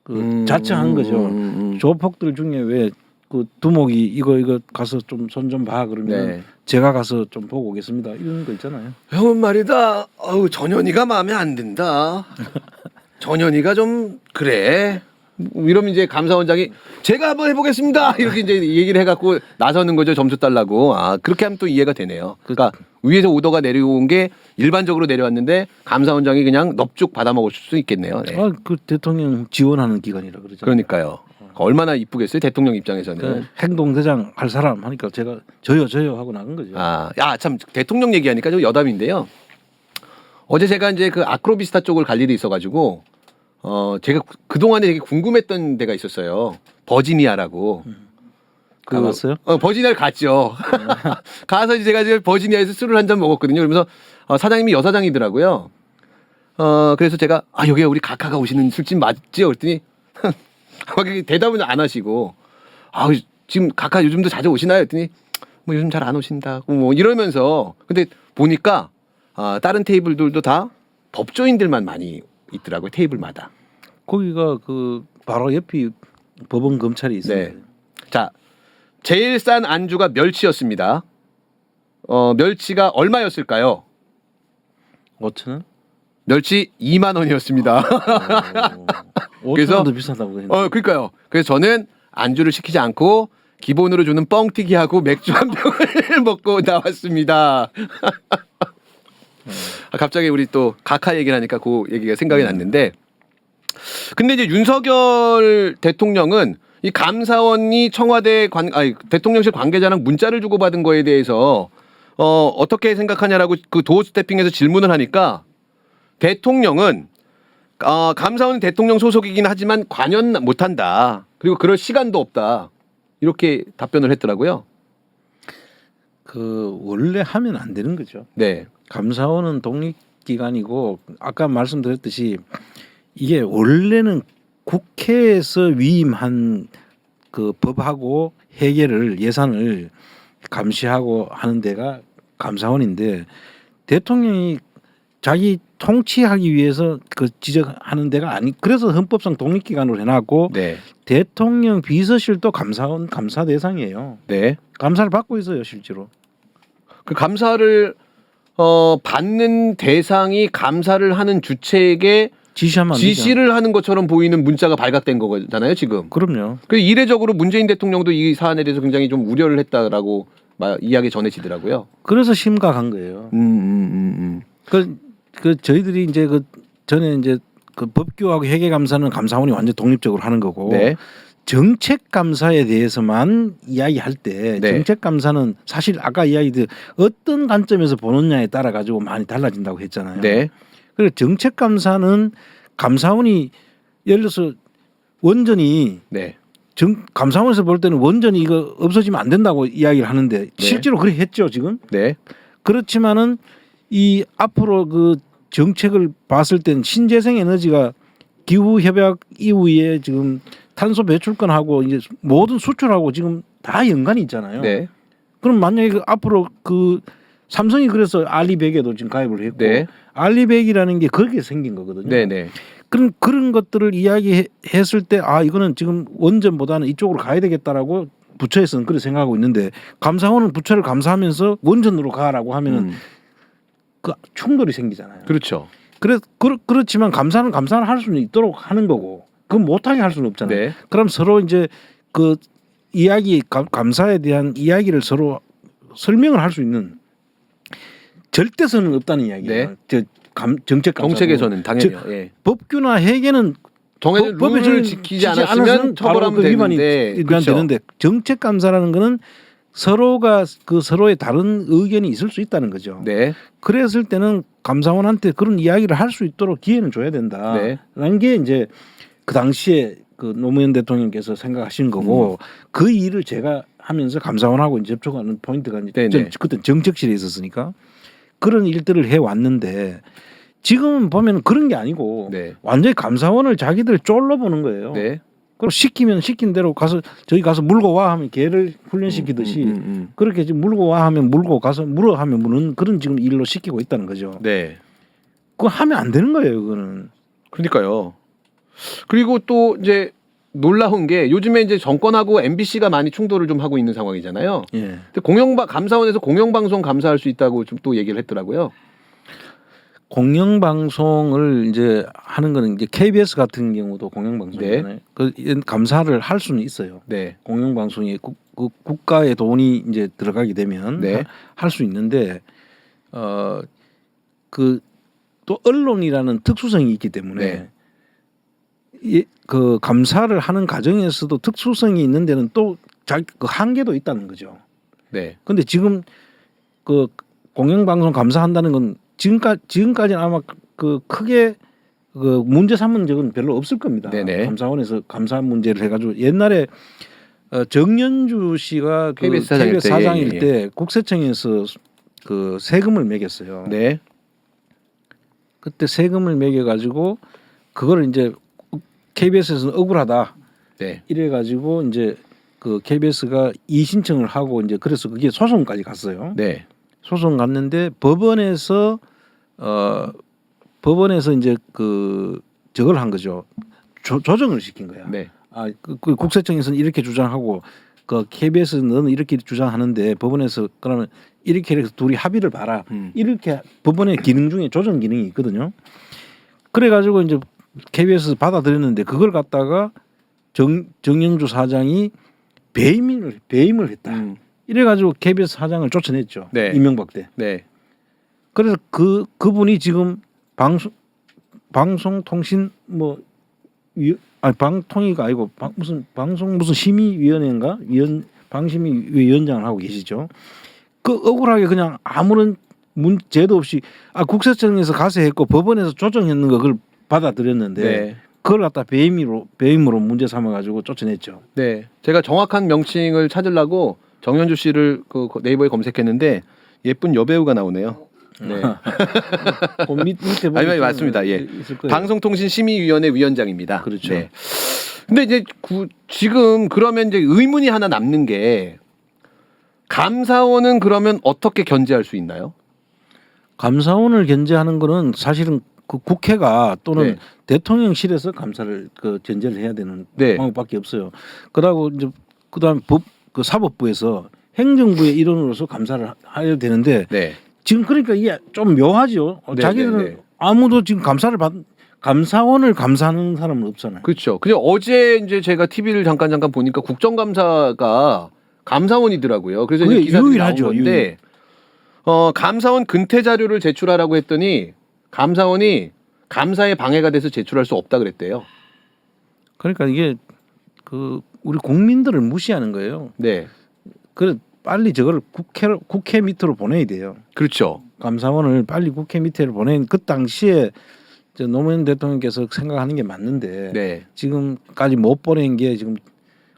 그 자처하는 거죠. 조폭들 중에 왜 그 두목이 이거 가서 좀 손 좀 봐 그러면 네. 제가 가서 좀 보고 오겠습니다 이런 거 있잖아요. 형은 말이다. 전현이가 마음에 안 든다. 전현이가 좀 그래. 이러면 이제 감사원장이 제가 한번 해보겠습니다. 이렇게 이제 얘기를 해갖고 나서는 거죠. 점수 달라고. 그렇게 하면 또 이해가 되네요. 그러니까 위에서 오더가 내려온 게 일반적으로 내려왔는데 감사원장이 그냥 넙죽 받아먹을 수 있겠네요. 네. 그 대통령 지원하는 기관이라 그러잖아요. 그러니까요. 얼마나 이쁘겠어요. 대통령 입장에서는. 그 행동대장 할 사람 하니까 제가 저요 하고 나간 거죠. 참 대통령 얘기하니까 좀 여담인데요. 어제 제가 이제 그 아크로비스타 쪽을 갈 일이 있어가지고 제가 그 동안에 되게 궁금했던 데가 있었어요. 버지니아라고. 가봤어요? 버지니아를 갔죠. 가서 이제 제가 이제 버지니아에서 술을 한 잔 먹었거든요. 그러면서 사장님이 여사장이더라고요. 그래서 제가 여기가 우리 각하가 오시는 술집 맞지요? 그랬더니 막 대답은 안 하시고 지금 각하 요즘도 자주 오시나요? 했더니 뭐 요즘 잘 안 오신다고 뭐 이러면서 근데 보니까 다른 테이블들도 다 법조인들만 많이 있더라고요. 테이블마다. 거기가 그 바로 옆이 법원 검찰이 있어요. 네. 자, 제일 싼 안주가 멸치였습니다. 멸치가 얼마였을까요? 5,000원? 멸치 2만 원이었습니다. 5,000원도 비싸다고 했는데. 그러니까요. 그래서 저는 안주를 시키지 않고 기본으로 주는 뻥튀기하고 맥주 한 병을 먹고 나왔습니다. 갑자기 우리 또 각하 얘기를 하니까 그 얘기가 생각이 났는데 근데 이제 윤석열 대통령은 이 감사원이 청와대 대통령실 관계자랑 문자를 주고받은 거에 대해서 어떻게 생각하냐라고 그 도어 스태핑에서 질문을 하니까 대통령은 감사원은 대통령 소속이긴 하지만 관여는 못한다. 그리고 그럴 시간도 없다. 이렇게 답변을 했더라고요. 그 원래 하면 안 되는 거죠. 네. 감사원은 독립기관이고 아까 말씀드렸듯이 이게 원래는 국회에서 위임한 그 법하고 회계를 예산을 감시하고 하는 데가 감사원인데 대통령이 자기 통치하기 위해서 그 지적하는 데가 아니 그래서 헌법상 독립기관으로 해놨고 네. 대통령 비서실도 감사원 감사 대상이에요. 네. 감사를 받고 있어요 실제로. 그 감사를 받는 대상이 감사를 하는 주체에게 지시하면 안 지시를 하는 것처럼 보이는 문자가 발각된 거잖아요 지금. 그럼요. 그 이례적으로 문재인 대통령도 이 사안에 대해서 굉장히 좀 우려를 했다라고 이야기 전해지더라고요. 그래서 심각한 거예요. 그 저희들이 이제 그 전에 이제 그 법규하고 회계감사는 감사원이 완전 독립적으로 하는 거고 네. 정책 감사에 대해서만 이야기할 때 네. 정책 감사는 사실 아까 이야기들 어떤 관점에서 보느냐에 따라 가지고 많이 달라진다고 했잖아요. 네. 그리고 정책 감사는 감사원이 예를 들어서 원전이 네. 감사원에서 볼 때는 원전이 이거 없어지면 안 된다고 이야기를 하는데 실제로 그래 했죠 지금. 네. 그렇지만은 이 앞으로 그 정책을 봤을 땐 신재생 에너지가 기후 협약 이후에 지금 탄소 배출권하고 이제 모든 수출하고 지금 다 연관이 있잖아요. 네. 그럼 만약에 앞으로 그 삼성이 그래서 알리백에도 지금 가입을 했고 네. 알리백이라는 게 그렇게 생긴 거거든요. 네, 네. 그런 것들을 이야기했을 때 아 이거는 지금 원전보다는 이쪽으로 가야 되겠다라고 부처에서는 그렇게 생각하고 있는데 감사원은 부처를 감사하면서 원전으로 가라고 하면은 그 충돌이 생기잖아요. 그렇죠. 그렇지만 감사는 할 수는 있도록 하는 거고 그건 못하게 할 수는 없잖아요. 네. 그럼 서로 이제 그 이야기 감사에 대한 이야기를 서로 설명을 할 수 있는 절대선은 없다는 이야기예요. 네. 정책 감사 정책에서는 당연히요. 예. 법규나 회계는 정해진 룰을 지키지 않았으면 처벌하면 되는데 그렇죠. 되는데 정책 감사라는 거는 서로가 그 서로의 다른 의견이 있을 수 있다는 거죠. 네. 그랬을 때는 감사원한테 그런 이야기를 할 수 있도록 기회는 줘야 된다라는 네. 게 이제 그 당시에 그 노무현 대통령께서 생각하신 거고 그 일을 제가 하면서 감사원하고 이제 접촉하는 포인트가 이제 그때 정책실에 있었으니까 그런 일들을 해 왔는데 지금 보면 그런 게 아니고 네. 완전히 감사원을 자기들 쫄러 보는 거예요. 네. 그럼 시키면 시킨 대로 가서 저기 가서 물고 와 하면 개를 훈련시키듯이 그렇게 지금 물고 와 하면 물고 가서 물어 하면 무는 그런 지금 일로 시키고 있다는 거죠. 네. 그거 하면 안 되는 거예요, 그거는. 그러니까요. 그리고 또 이제 놀라운 게 요즘에 이제 정권하고 MBC가 많이 충돌을 좀 하고 있는 상황이잖아요. 예. 근데 감사원에서 공영방송 감사할 수 있다고 좀 또 얘기를 했더라고요. 공영방송을 이제 하는 거는 이제 KBS 같은 경우도 공영방송이잖아요. 네. 그 감사를 할 수는 있어요. 네. 공영방송이 국가의 돈이 이제 들어가게 되면 네. 할 수 있는데 그 또 언론이라는 특수성이 있기 때문에 그 감사를 하는 과정에서도 특수성이 있는 데는 또 그 한계도 있다는 거죠. 네. 근데 지금 그 공영방송 감사한다는 건 지금까지는 아마 그 크게 그 문제 삼은 적은 별로 없을 겁니다. 네네. 감사원에서 감사 문제를 해가지고 옛날에 정연주 씨가 그 KBS 사장일 때 국세청에서 그 세금을 매겼어요. 네. 그때 세금을 매겨가지고 그걸 이제 KBS에서는 억울하다. 네. 이래가지고 이제 그 KBS가 이의신청을 하고 이제 그래서 그게 소송까지 갔어요. 네. 소송 갔는데 법원에서 이제 그 저걸 한 거죠. 조정을 시킨 거야. 네. 그 국세청에서는 이렇게 주장하고 그 KBS는 너는 이렇게 주장하는데 법원에서 그러면 이렇게 해서 둘이 합의를 봐라. 이렇게 법원의 기능 중에 조정 기능이 있거든요. 그래가지고 이제 KBS 받아들였는데 그걸 갖다가 정영주 사장이 배임을 했다. 이래가지고 KBS 사장을 쫓아냈죠. 네. 이명박 때. 네. 그래서 그분이 지금 방송통신 방통위가 아니고 무슨 심의위원회인가 방심위위원장을 하고 계시죠. 그 억울하게 그냥 아무런 문제도 없이 국세청에서 가세했고 법원에서 조정했는 거 그걸 받아들였는데 네. 그걸 갖다 배임으로 문제 삼아가지고 쫓아냈죠. 네. 제가 정확한 명칭을 찾으려고 정연주 씨를 그 네이버에 검색했는데 예쁜 여배우가 나오네요. 네. 그 밑에 보면 아니 맞습니다. 예. 방송통신심의위원회 위원장입니다. 그렇죠. 네. 근데 이제 지금 그러면 이제 의문이 하나 남는 게 감사원은 그러면 어떻게 견제할 수 있나요? 감사원을 견제하는 거는 사실은 그 국회가 또는 네. 대통령실에서 감사를 견제를 해야 되는 네. 방법밖에 없어요. 그러고 이제 그다음 그 사법부에서 행정부의 일원으로서 감사를 해야 되는데 네. 지금 그러니까 이게 좀 묘하죠. 네, 자기들은 네, 네. 아무도 지금 감사원을 감사하는 사람은 없잖아요. 그렇죠. 근데 어제 이제 제가 TV를 잠깐 보니까 국정감사가 감사원이더라고요. 그래서 그게 기사들이 유일하죠, 나온 건데 감사원 근태 자료를 제출하라고 했더니 감사원이 감사에 방해가 돼서 제출할 수 없다 그랬대요. 그러니까 이게 그 우리 국민들을 무시하는 거예요. 네. 그래 빨리 저걸 국회 밑으로 보내야 돼요. 그렇죠. 감사원을 빨리 국회 밑으로 보낸 그 당시에 노무현 대통령께서 생각하는 게 맞는데 네. 지금까지 못 보낸 게 지금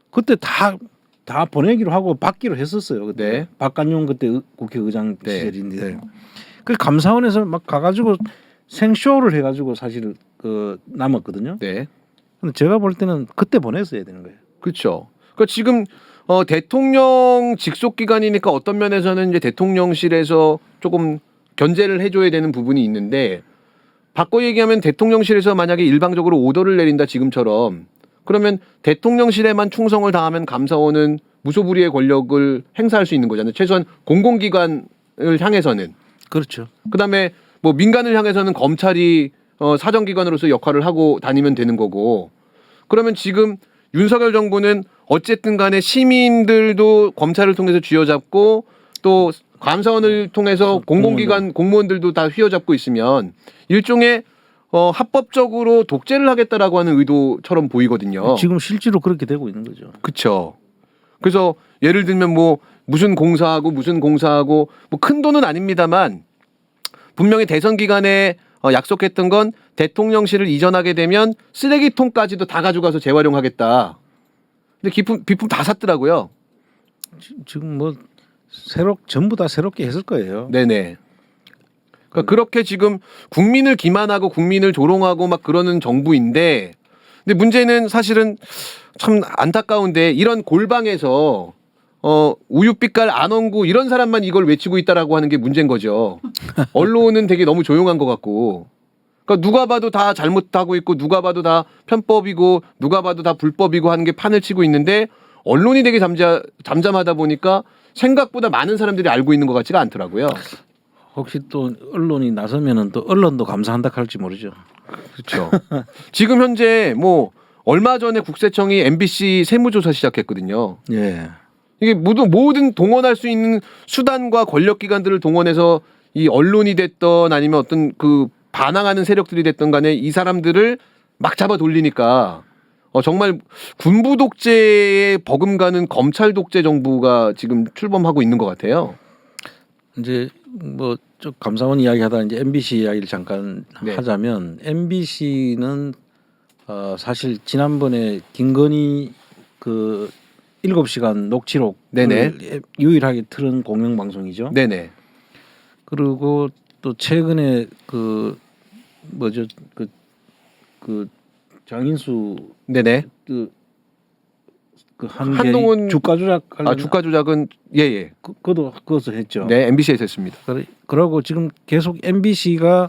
그때 다 보내기로 하고 받기로 했었어요. 그때 네. 박관용 그때 국회의장 네. 시절인데 그 감사원에서 막 가가지고 생쇼를 해가지고 사실 그 남았거든요. 네. 근데 제가 볼 때는 그때 보냈어야 되는 거예요. 그렇죠. 그러니까 지금 대통령 직속 기관이니까 어떤 면에서는 이제 대통령실에서 조금 견제를 해줘야 되는 부분이 있는데 바꿔 얘기하면 대통령실에서 만약에 일방적으로 오더를 내린다 지금처럼 그러면 대통령실에만 충성을 다하면 감사원은 무소불위의 권력을 행사할 수 있는 거잖아요. 최소한 공공기관을 향해서는. 그렇죠. 그다음에 뭐 민간을 향해서는 검찰이 사정기관으로서 역할을 하고 다니면 되는 거고 그러면 지금 윤석열 정부는 어쨌든 간에 시민들도 검찰을 통해서 쥐어잡고 또 감사원을 통해서 공공기관 공무원들도 다 휘어잡고 있으면 일종의 합법적으로 독재를 하겠다라고 하는 의도처럼 보이거든요. 지금 실제로 그렇게 되고 있는 거죠. 그렇죠. 그래서 예를 들면 뭐 무슨 공사하고 뭐 큰 돈은 아닙니다만 분명히 대선 기간에 약속했던 건 대통령실을 이전하게 되면 쓰레기통까지도 다 가져가서 재활용하겠다. 근데 비품 다 샀더라고요. 지금 뭐 전부 다 새롭게 했을 거예요. 네네. 그러니까 그렇게 지금 국민을 기만하고 국민을 조롱하고 막 그러는 정부인데, 근데 문제는 사실은 참 안타까운데 이런 골방에서 우유빛깔 안원구 이런 사람만 이걸 외치고 있다라고 하는 게 문제인 거죠. 언론은 되게 너무 조용한 것 같고. 그러니까 누가 봐도 다 잘못하고 있고 누가 봐도 다 편법이고 누가 봐도 다 불법이고 하는 게 판을 치고 있는데 언론이 되게 잠잠하다 보니까 생각보다 많은 사람들이 알고 있는 것 같지가 않더라고요. 혹시 또 언론이 나서면은 또 언론도 감사한다 할지 모르죠. 그렇죠. 지금 현재 뭐 얼마 전에 국세청이 MBC 세무조사 시작했거든요. 예. 이게 모든 동원할 수 있는 수단과 권력기관들을 동원해서 이 언론이 됐던 아니면 어떤 그 반항하는 세력들이 됐던 간에 이 사람들을 막 잡아 돌리니까 정말 군부 독재에 버금가는 검찰 독재 정부가 지금 출범하고 있는 것 같아요. 이제 뭐 좀 감사원 이야기하다 이제 MBC 이야기를 잠깐 네. 하자면 MBC는 사실 지난번에 김건희 그 7시간 녹취록 네네. 유일하게 틀은 공영방송이죠. 네네. 그리고 또 최근에 그 뭐죠 그 장인수 네네. 그 한동훈 주가 조작 주가 조작은 예예. 그것을 했죠. 네, MBC에서 했습니다. 그러고 지금 계속 MBC가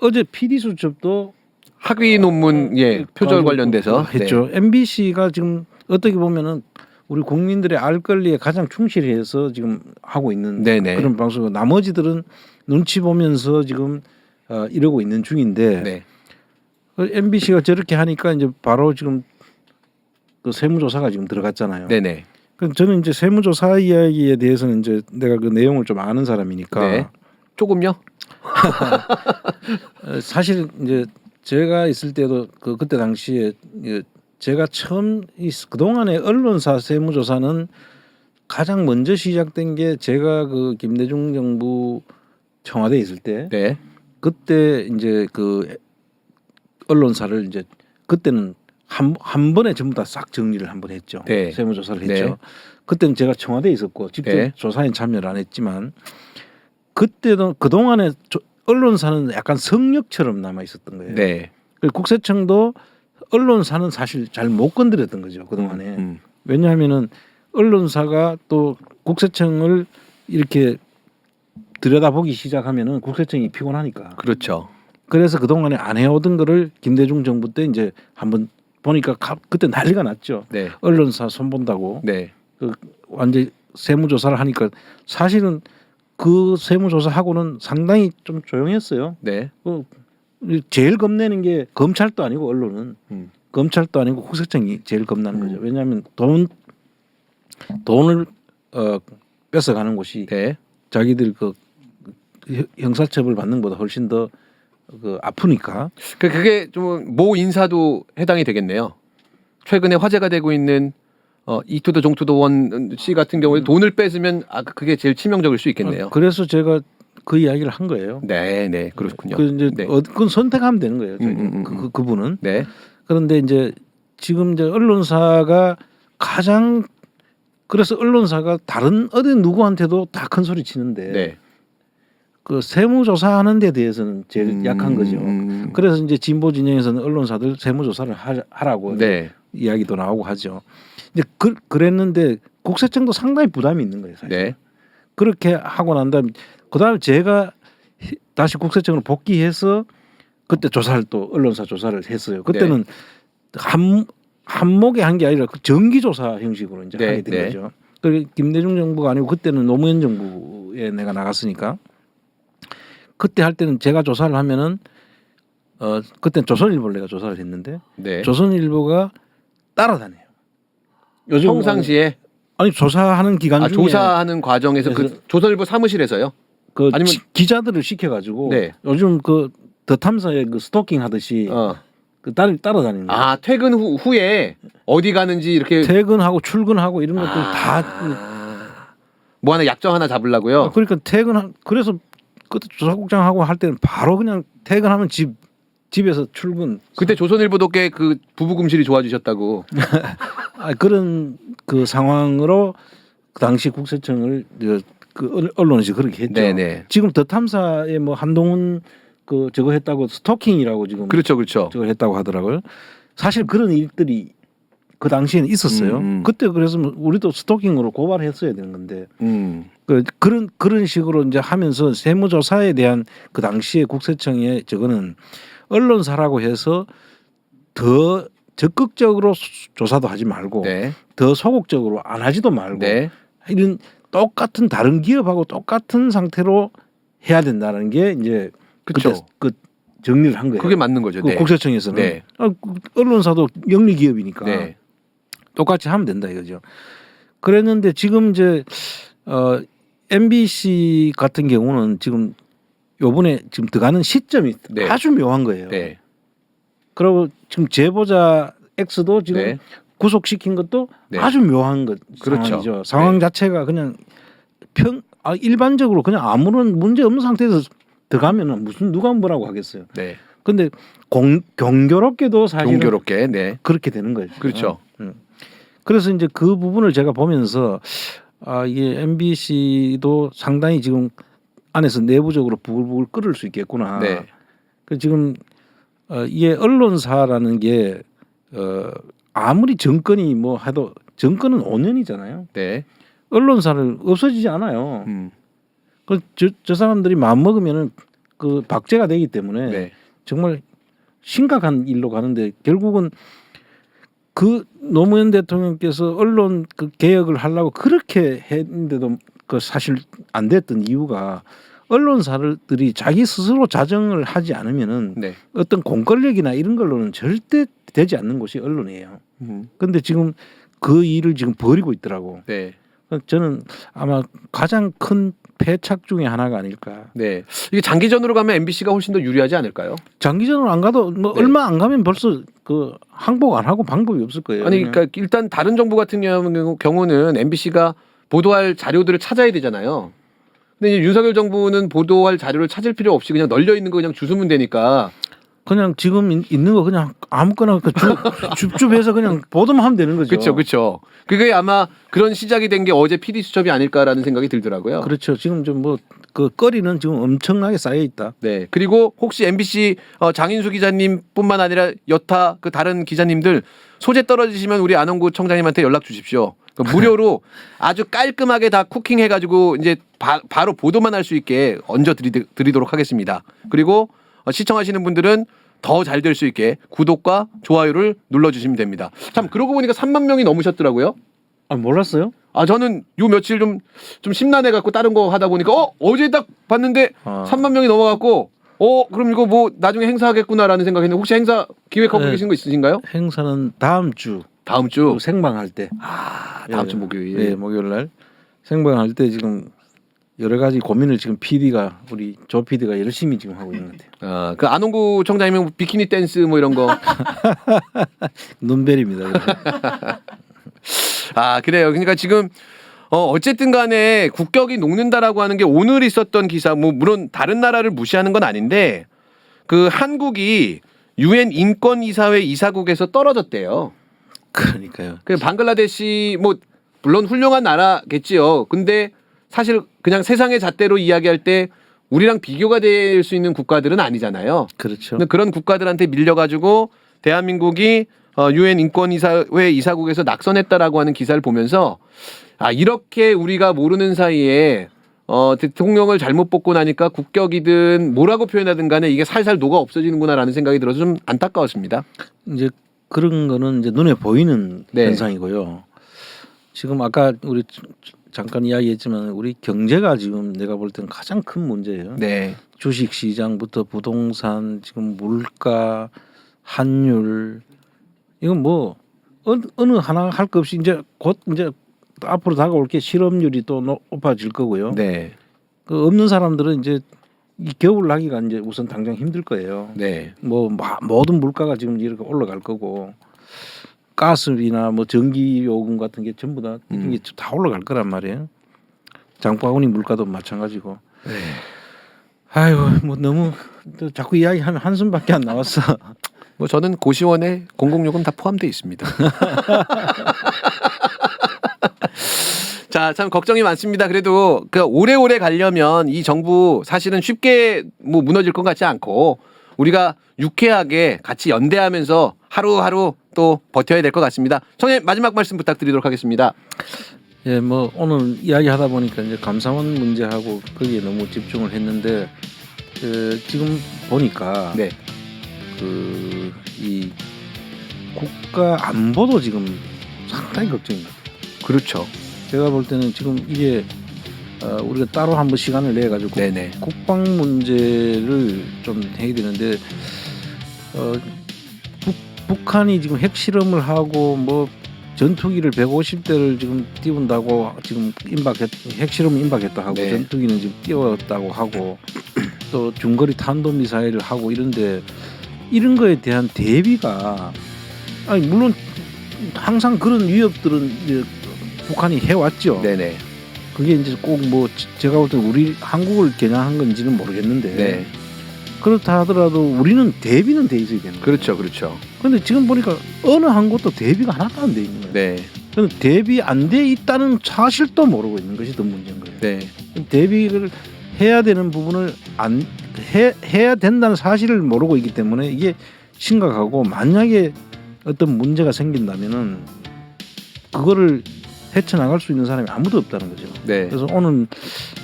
어제 PD 수첩도 학위 논문 표절 관련돼서 했죠. 네. MBC가 지금 어떻게 보면은 우리 국민들의 알 권리에 가장 충실해서 지금 하고 있는 네네. 그런 방송이고 나머지들은 눈치 보면서 지금 이러고 있는 중인데 네. MBC가 저렇게 하니까 이제 바로 지금 그 세무조사가 지금 들어갔잖아요. 네네. 그 저는 이제 세무조사 이야기에 대해서는 이제 내가 그 내용을 좀 아는 사람이니까 네. 조금요? 사실 이제 제가 있을 때도 그때 당시에 제가 처음 그동안의 언론사 세무조사는 가장 먼저 시작된 게 제가 그 김대중 정부 청와대에 있을 때 네. 그때 이제 그 언론사를 이제 그때는 한 번에 전부 다 싹 정리를 한번 했죠. 네. 세무조사를 했죠. 네. 그때는 제가 청와대에 있었고 직접 네. 조사에 참여를 안 했지만 그때도 그동안에 언론사는 약간 성역처럼 남아 있었던 거예요. 네. 그리고 국세청도 언론사는 사실 잘 못 건드렸던 거죠. 그동안에. 왜냐하면은 언론사가 또 국세청을 이렇게 들여다보기 시작하면은 국세청이 피곤하니까. 그렇죠. 그래서 그동안에 안 해오던 거를 김대중 정부 때 이제 한번 보니까 그때 난리가 났죠. 네. 언론사 손본다고. 네. 완전 세무조사를 하니까 사실은 그 세무조사하고는 상당히 좀 조용했어요. 네. 제일 겁내는 게 검찰도 아니고 언론은 검찰도 아니고 국세청이 제일 겁나는 거죠. 왜냐하면 돈을 뺏어가는 곳이 네. 자기들 그 형사처벌 받는 것보다 훨씬 더 아프니까. 그게 좀 모 인사도 해당이 되겠네요. 최근에 화제가 되고 있는 이투더 종투더 원 씨 같은 경우에 돈을 뺏으면 그게 제일 치명적일 수 있겠네요. 그래서 제가 그 이야기를 한 거예요. 네, 네, 그렇군요. 이제 네. 그건 선택하면 되는 거예요. 그분은. 네. 그런데 이제 지금 이제 언론사가 그래서 언론사가 다른 어디 누구한테도 다 큰 소리 치는데 네. 그 세무조사하는 데 대해서는 제일 약한 거죠. 그래서 이제 진보 진영에서는 언론사들 세무조사를 하라고 네. 이야기도 나오고 하죠. 이제 그랬는데 국세청도 상당히 부담이 있는 거예요. 사실. 네. 그렇게 그렇게 하고 난 다음에 그다음에 제가 다시 국세청으로 복귀해서 그때 조사를 또 언론사 조사를 했어요. 그때는 한목에 한 게 아니라 그 정기 조사 형식으로 이제 네, 하게 된 네. 거죠. 그 김대중 정부가 아니고 그때는 노무현 정부에 내가 나갔으니까 그때 할 때는 제가 조사를 하면은 그때 조선일보를 내가 조사를 했는데 네. 조선일보가 따라다녀요. 요즘 평상시에 아니 조사하는 기간 중에 조사하는 과정에서 그 그래서- 조선일보 사무실에서요. 그 아니면- 기자들을 시켜가지고 네. 요즘 그 더 탐사에 그 스토킹 하듯이 그 따라다니는 거예요. 아 퇴근 후에 어디 가는지 이렇게 퇴근하고 출근하고 이런 것들 다 뭐 하나 약정 하나 잡으려고요. 그러니까 그래서 그때 조사국장하고 할 때는 바로 그냥 퇴근하면 집에서 출근. 그때 조선일보도 꽤 그 부부금실이 좋아지셨다고. 그런 그 상황으로 그 당시 국세청을 그 언론에서 그렇게 했죠. 네네. 지금 더 탐사에 뭐 한동훈 그 저거 했다고 스토킹이라고 지금 그렇죠, 그렇죠. 저걸 했다고 하더라고요. 사실 그런 일들이 그 당시에는 있었어요. 그때 그래서 우리도 스토킹으로 고발했어야 되는 건데 그런 식으로 이제 하면서 세무조사에 대한 그 당시에 국세청의 저거는 언론사라고 해서 더 적극적으로 조사도 하지 말고 네. 더 소극적으로 안 하지도 말고 네. 이런 똑같은 다른 기업하고 똑같은 상태로 해야 된다는 게 이제 그쵸. 그때 그 정리를 한 거예요. 그게 맞는 거죠. 그 네. 국세청에서는 네. 언론사도 영리 기업이니까 네. 똑같이 하면 된다 이거죠. 그랬는데 지금 이제 MBC 같은 경우는 지금 요번에 지금 들어가는 시점이 네. 아주 묘한 거예요. 네. 그리고 지금 제보자 X도 지금 네. 구속시킨 것도 네. 아주 묘한 것 그렇죠. 상황이죠. 상황 네. 자체가 그냥 일반적으로 그냥 아무런 문제 없는 상태에서 들어가면은 무슨 누가 뭐라고 하겠어요. 네. 근데 경교롭게도 사실은 동교롭게. 네. 그렇게 되는 거죠. 그렇죠. 그래서 이제 그 부분을 제가 보면서 이게 MBC도 상당히 지금 안에서 내부적으로 부글부글 끓을 수 있겠구나. 네. 그 지금 이게 언론사라는 게 아무리 정권이 뭐 해도 정권은 5년이잖아요. 네. 언론사를 없어지지 않아요. 저 사람들이 마음 먹으면은 그 박제가 되기 때문에 네. 정말 심각한 일로 가는데 결국은 그 노무현 대통령께서 언론 그 개혁을 하려고 그렇게 했는데도 그 사실 안 됐던 이유가 언론사들이 자기 스스로 자정을 하지 않으면은 네. 어떤 공권력이나 이런 걸로는 절대 되지 않는 곳이 언론이에요. 근데 지금 그 일을 지금 벌이고 있더라고. 네. 저는 아마 가장 큰 패착 중에 하나가 아닐까. 네. 이게 장기전으로 가면 MBC가 훨씬 더 유리하지 않을까요? 장기전으로 안 가도 뭐 네. 얼마 안 가면 벌써 그 항복 안 하고 방법이 없을 거예요. 아니 그러니까 일단 다른 정부 같은 경우는 MBC가 보도할 자료들을 찾아야 되잖아요. 근데 이제 윤석열 정부는 보도할 자료를 찾을 필요 없이 그냥 널려 있는 거 그냥 주스면 되니까. 그냥 지금 있는 거 그냥 아무거나 줍줍해서 그냥 보도만 하면 되는 거죠. 그렇죠, 그렇죠. 그게 아마 그런 시작이 된 게 어제 PD 수첩이 아닐까라는 생각이 들더라고요. 그렇죠. 지금 좀 뭐 그 거리는 지금 엄청나게 쌓여 있다. 네. 그리고 혹시 MBC 장인수 기자님뿐만 아니라 여타 그 다른 기자님들 소재 떨어지시면 우리 안홍구 청장님한테 연락 주십시오. 그 무료로 아주 깔끔하게 다 쿠킹해가지고 이제 바로 보도만 할 수 있게 얹어 드리도록 하겠습니다. 그리고 시청하시는 분들은 더 잘 될 수 있게 구독과 좋아요를 눌러주시면 됩니다. 참 그러고 보니까 3만 명이 넘으셨더라고요. 몰랐어요? 저는 요 며칠 좀 심란해 갖고 다른 거 하다 보니까 어제 딱 봤는데 3만 명이 넘어갔고 그럼 이거 뭐 나중에 행사하겠구나라는 생각했는데 혹시 행사 기획하고 네. 계신 거 있으신가요? 행사는 다음 주 주 생방할 때. 다음 주 목요일. 네, 목요일 날 생방할 때 지금 여러 가지 고민을 지금 PD가 우리 조 PD가 열심히 지금 하고 있는 것 같아요. 그 안홍구 청장님은 비키니 댄스 뭐 이런 거. 눈벨입니다. 그래요. 그러니까 지금 어쨌든 간에 국격이 녹는다라고 하는 게 오늘 있었던 기사 뭐 물론 다른 나라를 무시하는 건 아닌데 그 한국이 UN 인권이사회 이사국에서 떨어졌대요. 그러니까요. 그 방글라데시 뭐 물론 훌륭한 나라겠지요. 근데 사실 그냥 세상의 잣대로 이야기할 때 우리랑 비교가 될 수 있는 국가들은 아니잖아요. 그렇죠. 근데 그런 국가들한테 밀려가지고 대한민국이 유엔 인권이사회 이사국에서 낙선했다라고 하는 기사를 보면서 아 이렇게 우리가 모르는 사이에 대통령을 잘못 뽑고 나니까 국격이든 뭐라고 표현하든 간에 이게 살살 녹아 없어지는구나라는 생각이 들어서 좀 안타까웠습니다. 이제 그런 거는 이제 눈에 보이는 네. 현상이고요. 지금 아까 우리 잠깐 이야기했지만 우리 경제가 지금 내가 볼 때는 가장 큰 문제예요. 네. 주식 시장부터 부동산, 지금 물가, 환율 이건 뭐 어느 하나 할 것 없이 이제 곧 이제 앞으로 다가올 게 실업률이 또 높아질 거고요. 네. 그 없는 사람들은 이제 이 겨울 나기가 이제 우선 당장 힘들 거예요. 네. 뭐 모든 물가가 지금 이렇게 올라갈 거고 가스비나 뭐 전기 요금 같은 게 전부 다 이게 다 올라갈 거란 말이에요. 장바구니 물가도 마찬가지고. 네. 아유 뭐 너무 또 자꾸 이야기하면 한숨밖에 안 나왔어. 뭐 저는 고시원에 공공요금 다 포함되어 있습니다. 자, 참 걱정이 많습니다. 그래도 그 오래오래 가려면 이 정부 사실은 쉽게 뭐 무너질 것 같지 않고 우리가 유쾌하게 같이 연대하면서 하루하루 또 버텨야 될 것 같습니다. 청해 마지막 말씀 부탁드리도록 하겠습니다. 예, 뭐 오늘 이야기하다 보니까 이제 감사원 문제하고 거기에 너무 집중을 했는데 지금 보니까 네. 이 국가 안보도 지금 상당히 걱정입니다. 그렇죠. 제가 볼 때는 지금 이게 우리가 따로 한번 시간을 내 가지고 네네. 국방 문제를 좀 해야 되는데 북한이 지금 핵실험을 하고 뭐 전투기를 150대를 지금 띄운다고 지금 핵실험 임박했다 하고 네. 전투기는 지금 띄웠다고 하고 또 중거리 탄도미사일을 하고 이런데 이런 거에 대한 대비가 아니 물론 항상 그런 위협들은 이제 북한이 해왔죠. 네네. 그게 이제 꼭 뭐 제가 볼 때 우리 한국을 겨냥한 건지는 모르겠는데 네. 그렇다 하더라도 우리는 대비는 돼 있어야 되는 거예요. 그렇죠. 그렇죠. 그런데 지금 보니까 어느 한 곳도 대비가 하나도 안 돼 있는 거예요. 네. 그런데 대비 안 돼 있다는 사실도 모르고 있는 것이 더 문제인 거예요. 네. 대비를 해야 되는 부분을 안 해야 된다는 사실을 모르고 있기 때문에 이게 심각하고 만약에 어떤 문제가 생긴다면은 그거를 헤쳐나갈 수 있는 사람이 아무도 없다는 거죠. 네. 그래서 오늘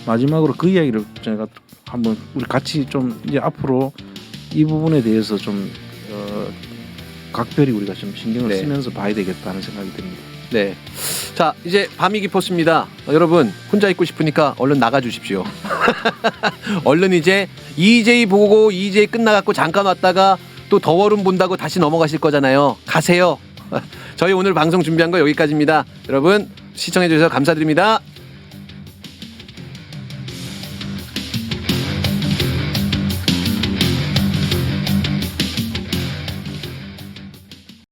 마지막으로 그 이야기를 제가 한번 우리 같이 좀 이제 앞으로 이 부분에 대해서 좀 각별히 우리가 좀 신경을 네. 쓰면서 봐야 되겠다는 생각이 듭니다. 네. 자, 이제 밤이 깊었습니다. 여러분, 혼자 있고 싶으니까 얼른 나가 주십시오. 얼른 이제 EJ 보고 EJ 끝나갖고 잠깐 왔다가 또 더워름 본다고 다시 넘어가실 거잖아요. 가세요. 저희 오늘 방송 준비한 거 여기까지입니다. 여러분, 시청해 주셔서 감사드립니다.